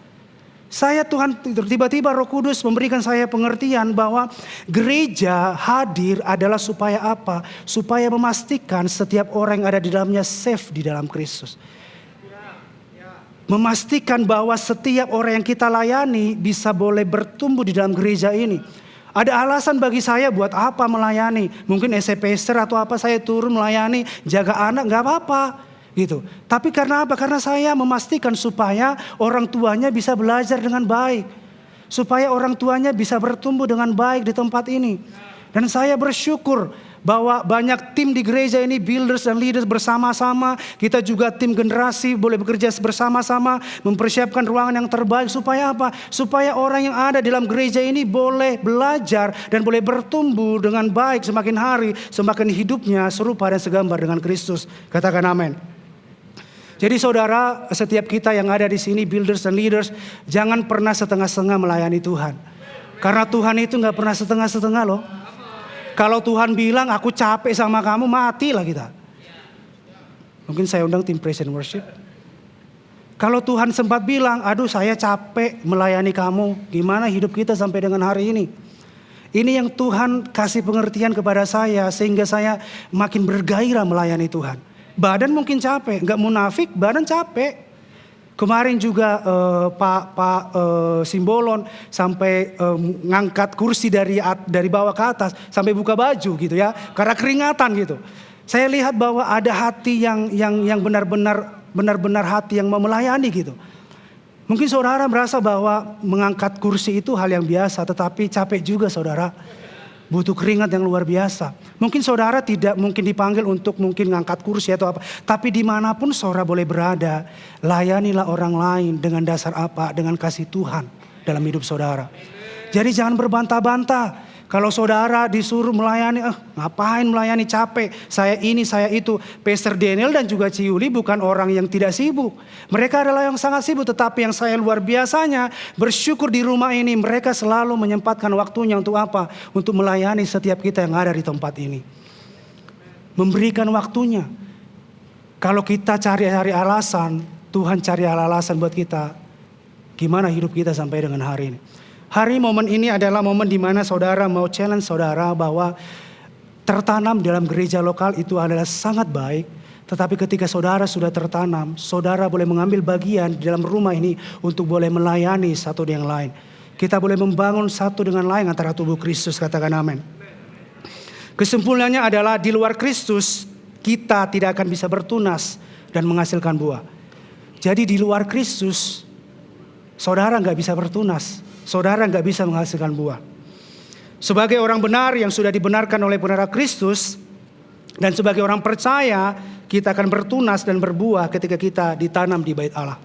Tuhan tiba-tiba Roh Kudus memberikan saya pengertian bahwa gereja hadir adalah supaya apa? Supaya memastikan setiap orang yang ada di dalamnya safe di dalam Kristus. Memastikan bahwa setiap orang yang kita layani bisa boleh bertumbuh di dalam gereja ini. Ada alasan bagi saya buat apa melayani. Mungkin SCPster atau apa saya turun melayani, jaga anak, gak apa-apa. Gitu. Tapi karena apa? Karena saya memastikan supaya orang tuanya bisa belajar dengan baik. Supaya orang tuanya bisa bertumbuh dengan baik di tempat ini. Dan saya bersyukur bahwa banyak tim di gereja ini, builders dan leaders bersama-sama. Kita juga tim generasi boleh bekerja bersama-sama, mempersiapkan ruangan yang terbaik. Supaya apa? Supaya orang yang ada dalam gereja ini boleh belajar dan boleh bertumbuh dengan baik semakin hari. Semakin hidupnya serupa dan segambar dengan Kristus. Katakan amin. Jadi saudara, setiap kita yang ada di sini, builders dan leaders, jangan pernah setengah-setengah melayani Tuhan. Karena Tuhan itu gak pernah setengah-setengah loh. Kalau Tuhan bilang aku capek sama kamu, matilah kita. Mungkin saya undang tim praise and worship. Kalau Tuhan sempat bilang, aduh saya capek melayani kamu, gimana hidup kita sampai dengan hari ini? Ini yang Tuhan kasih pengertian kepada saya, sehingga saya makin bergairah melayani Tuhan. Badan mungkin capek, nggak munafik, badan capek. Kemarin juga Pak Simbolon sampai ngangkat kursi dari bawah ke atas sampai buka baju gitu ya, karena keringatan gitu. Saya lihat bahwa ada hati yang benar-benar hati yang mau melayani gitu. Mungkin saudara merasa bahwa mengangkat kursi itu hal yang biasa, tetapi capek juga saudara. Butuh keringat yang luar biasa. Mungkin saudara tidak mungkin dipanggil untuk mungkin ngangkat kursi atau apa. Tapi dimanapun saudara boleh berada, layanilah orang lain dengan dasar apa? Dengan kasih Tuhan dalam hidup saudara. Jadi jangan berbantah-bantah. Kalau saudara disuruh melayani, ngapain melayani, capek. Saya ini, saya itu. Pastor Daniel dan juga Ciuli bukan orang yang tidak sibuk. Mereka adalah yang sangat sibuk. Tetapi yang saya luar biasanya bersyukur di rumah ini. Mereka selalu menyempatkan waktunya untuk apa? Untuk melayani setiap kita yang ada di tempat ini. Memberikan waktunya. Kalau kita cari alasan, Tuhan cari alasan buat kita. Gimana hidup kita sampai dengan hari ini. Hari momen ini adalah momen di mana saudara mau challenge saudara bahwa tertanam dalam gereja lokal itu adalah sangat baik. Tetapi ketika saudara sudah tertanam, saudara boleh mengambil bagian di dalam rumah ini untuk boleh melayani satu dengan lain. Kita boleh membangun satu dengan lain antara tubuh Kristus, katakan amin. Kesimpulannya adalah di luar Kristus kita tidak akan bisa bertunas dan menghasilkan buah. Jadi di luar Kristus saudara gak bisa bertunas. Saudara gak bisa menghasilkan buah. Sebagai orang benar yang sudah dibenarkan oleh benar Kristus, Dan sebagai orang percaya, kita akan bertunas dan berbuah ketika kita ditanam di bait Allah.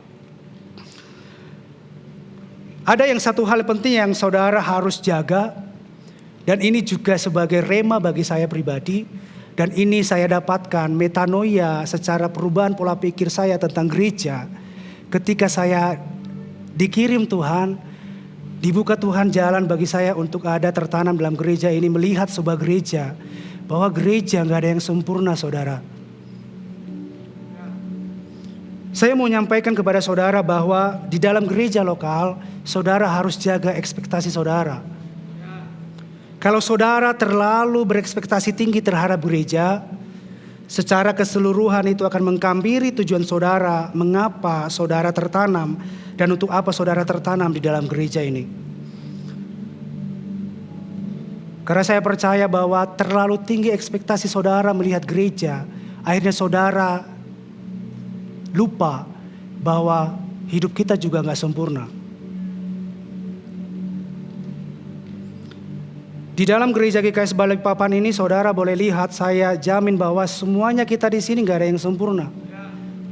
Ada yang satu hal penting yang saudara harus jaga, dan ini juga sebagai rema bagi saya pribadi, dan ini saya dapatkan metanoia secara perubahan pola pikir saya tentang gereja. Ketika saya dikirim Tuhan, dibuka Tuhan jalan bagi saya untuk ada tertanam dalam gereja ini, melihat sebuah gereja, bahwa gereja gak ada yang sempurna saudara. Saya mau menyampaikan kepada saudara bahwa di dalam gereja lokal, saudara harus jaga ekspektasi saudara. Kalau saudara terlalu berekspektasi tinggi terhadap gereja, secara keseluruhan itu akan menghampiri tujuan saudara, mengapa saudara tertanam dan untuk apa saudara tertanam di dalam gereja ini. Karena saya percaya bahwa terlalu tinggi ekspektasi saudara melihat gereja, akhirnya saudara lupa bahwa hidup kita juga gak sempurna. Di dalam gereja GKS Balikpapan ini saudara boleh lihat, saya jamin bahwa semuanya kita di sini gak ada yang sempurna.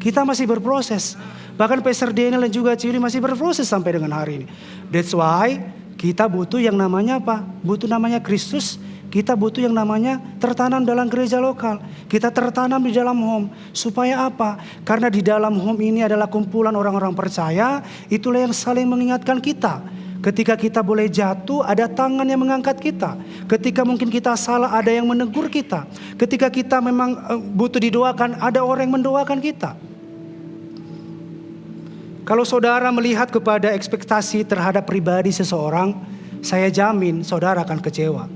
Kita masih berproses. Bahkan Pastor Daniel dan juga Ciri masih berproses sampai dengan hari ini. That's why kita butuh yang namanya apa? Butuh namanya Kristus. Kita butuh yang namanya tertanam dalam gereja lokal. Kita tertanam di dalam home. Supaya apa? Karena di dalam home ini adalah kumpulan orang-orang percaya. Itulah yang saling mengingatkan kita. Ketika kita boleh jatuh, ada tangan yang mengangkat kita. Ketika mungkin kita salah, ada yang menegur kita. Ketika kita memang butuh didoakan, ada orang yang mendoakan kita. Kalau saudara melihat kepada ekspektasi terhadap pribadi seseorang, saya jamin saudara akan kecewa.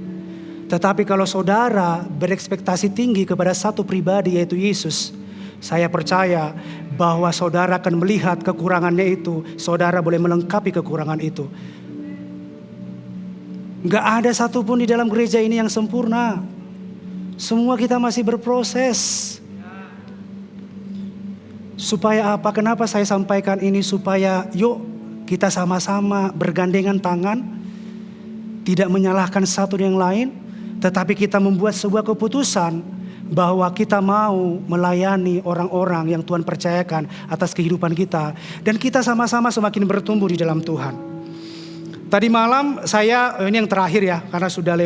Tetapi kalau saudara berekspektasi tinggi kepada satu pribadi yaitu Yesus, saya percaya bahwa saudara akan melihat kekurangannya itu, saudara boleh melengkapi kekurangan itu. Gak ada satupun di dalam gereja ini yang sempurna. Semua kita masih berproses. Supaya apa? Kenapa saya sampaikan ini? Supaya yuk kita sama-sama bergandengan tangan, tidak menyalahkan satu yang lain, tetapi kita membuat sebuah keputusan bahwa kita mau melayani orang-orang yang Tuhan percayakan atas kehidupan kita, dan kita sama-sama semakin bertumbuh di dalam Tuhan. Tadi malam saya, ini yang terakhir ya, karena sudah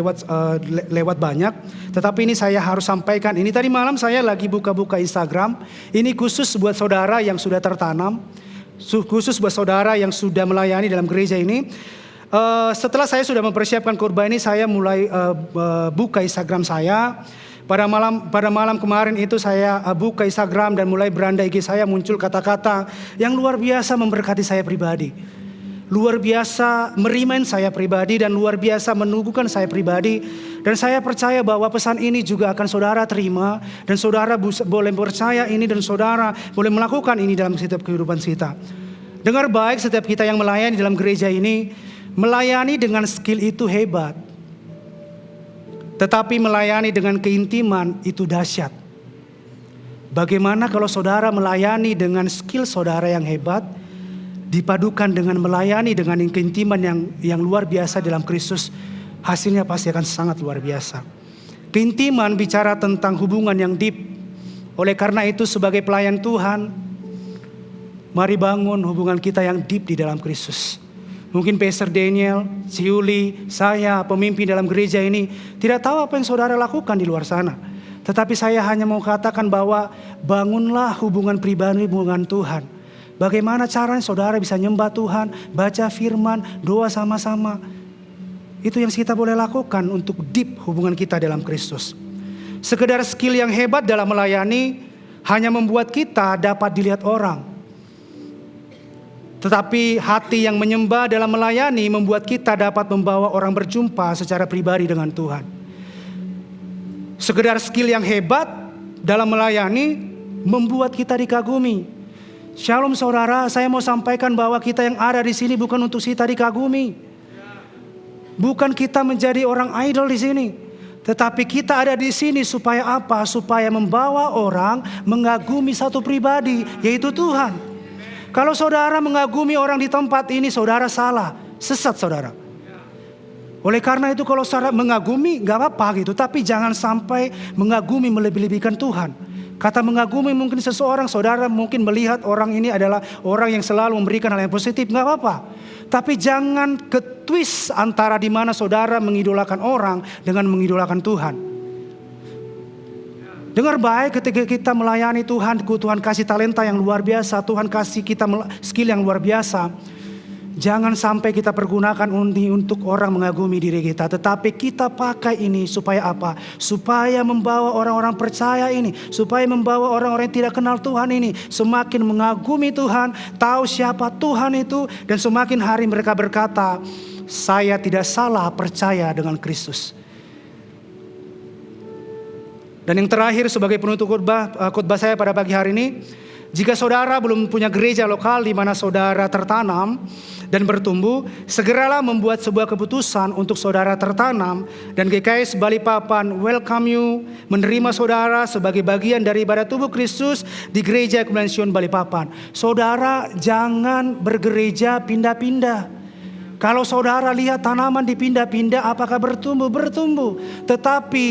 lewat banyak, tetapi ini saya harus sampaikan. Ini tadi malam saya lagi buka-buka Instagram. Ini khusus buat saudara yang sudah tertanam, khusus buat saudara yang sudah melayani dalam gereja ini. Setelah saya sudah mempersiapkan khotbah ini, saya mulai buka Instagram saya. Pada malam kemarin itu saya buka Instagram dan mulai beranda IG saya, muncul kata-kata yang luar biasa memberkati saya pribadi. Luar biasa merimain saya pribadi dan luar biasa menunggukan saya pribadi. Dan saya percaya bahwa pesan ini juga akan saudara terima. Dan saudara boleh percaya ini dan saudara boleh melakukan ini dalam setiap kehidupan kita. Dengar baik, setiap kita yang melayani dalam gereja ini, melayani dengan skill itu hebat. Tetapi melayani dengan keintiman itu dahsyat. Bagaimana kalau saudara melayani dengan skill saudara yang hebat, dipadukan dengan melayani dengan keintiman yang luar biasa dalam Kristus, hasilnya pasti akan sangat luar biasa. Keintiman bicara tentang hubungan yang deep. Oleh karena itu sebagai pelayan Tuhan, mari bangun hubungan kita yang deep di dalam Kristus. Mungkin Pastor Daniel, Ciuli, saya pemimpin dalam gereja ini tidak tahu apa yang saudara lakukan di luar sana. Tetapi saya hanya mau katakan bahwa bangunlah hubungan pribadi dengan Tuhan. Bagaimana caranya saudara bisa nyembah Tuhan, baca firman, doa sama-sama. Itu yang kita boleh lakukan untuk deep hubungan kita dalam Kristus. Sekedar skill yang hebat dalam melayani hanya membuat kita dapat dilihat orang. Tetapi hati yang menyembah dalam melayani membuat kita dapat membawa orang berjumpa secara pribadi dengan Tuhan. Sekedar skill yang hebat dalam melayani membuat kita dikagumi. Shalom saudara, saya mau sampaikan bahwa kita yang ada di sini bukan untuk kita dikagumi. Bukan kita menjadi orang idol di sini. Tetapi kita ada di sini supaya apa? Supaya membawa orang mengagumi satu pribadi, yaitu Tuhan. Kalau saudara mengagumi orang di tempat ini, saudara salah, sesat saudara. Oleh karena itu kalau saudara mengagumi gak apa-apa gitu. Tapi jangan sampai mengagumi melebih-lebihkan Tuhan. Kata mengagumi mungkin seseorang, saudara mungkin melihat orang ini adalah orang yang selalu memberikan hal yang positif. Gak apa-apa. Tapi jangan ketwist antara di mana saudara mengidolakan orang dengan mengidolakan Tuhan. Dengar baik, ketika kita melayani Tuhan, Tuhan kasih talenta yang luar biasa. Tuhan kasih kita skill yang luar biasa. Jangan sampai kita pergunakan untuk orang mengagumi diri kita. Tetapi kita pakai ini supaya apa? Supaya membawa orang-orang percaya ini. Supaya membawa orang-orang yang tidak kenal Tuhan ini semakin mengagumi Tuhan. Tahu siapa Tuhan itu. Dan semakin hari mereka berkata, saya tidak salah percaya dengan Kristus. Dan yang terakhir sebagai penutup khotbah saya pada pagi hari ini. Jika saudara belum punya gereja lokal di mana saudara tertanam dan bertumbuh, segeralah membuat sebuah keputusan untuk saudara tertanam. Dan GKS Balikpapan welcome you, menerima saudara sebagai bagian daripada tubuh Kristus di Gereja Kemuliaan Sion Balikpapan. Saudara jangan bergereja pindah-pindah. Kalau saudara lihat tanaman dipindah-pindah, apakah bertumbuh? Bertumbuh. Tetapi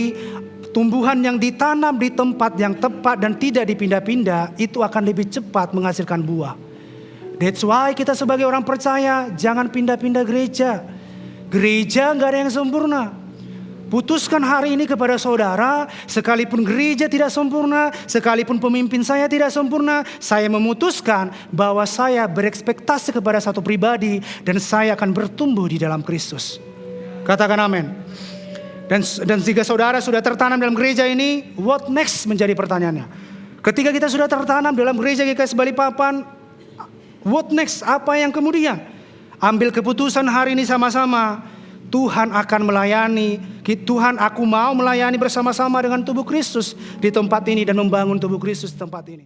tumbuhan yang ditanam di tempat yang tepat dan tidak dipindah-pindah, itu akan lebih cepat menghasilkan buah. That's why kita sebagai orang percaya jangan pindah-pindah gereja. Gereja gak ada yang sempurna. Putuskan hari ini kepada saudara, sekalipun gereja tidak sempurna, sekalipun pemimpin saya tidak sempurna, saya memutuskan bahwa saya berekspektasi kepada satu pribadi dan saya akan bertumbuh di dalam Kristus. Katakan amin. Dan jika saudara sudah tertanam dalam gereja ini, what next menjadi pertanyaannya. Ketika kita sudah tertanam dalam gereja GKS Balikpapan, what next? Apa yang kemudian? Ambil keputusan hari ini sama-sama. Tuhan akan melayani. Tuhan, aku mau melayani bersama-sama dengan tubuh Kristus di tempat ini dan membangun tubuh Kristus di tempat ini.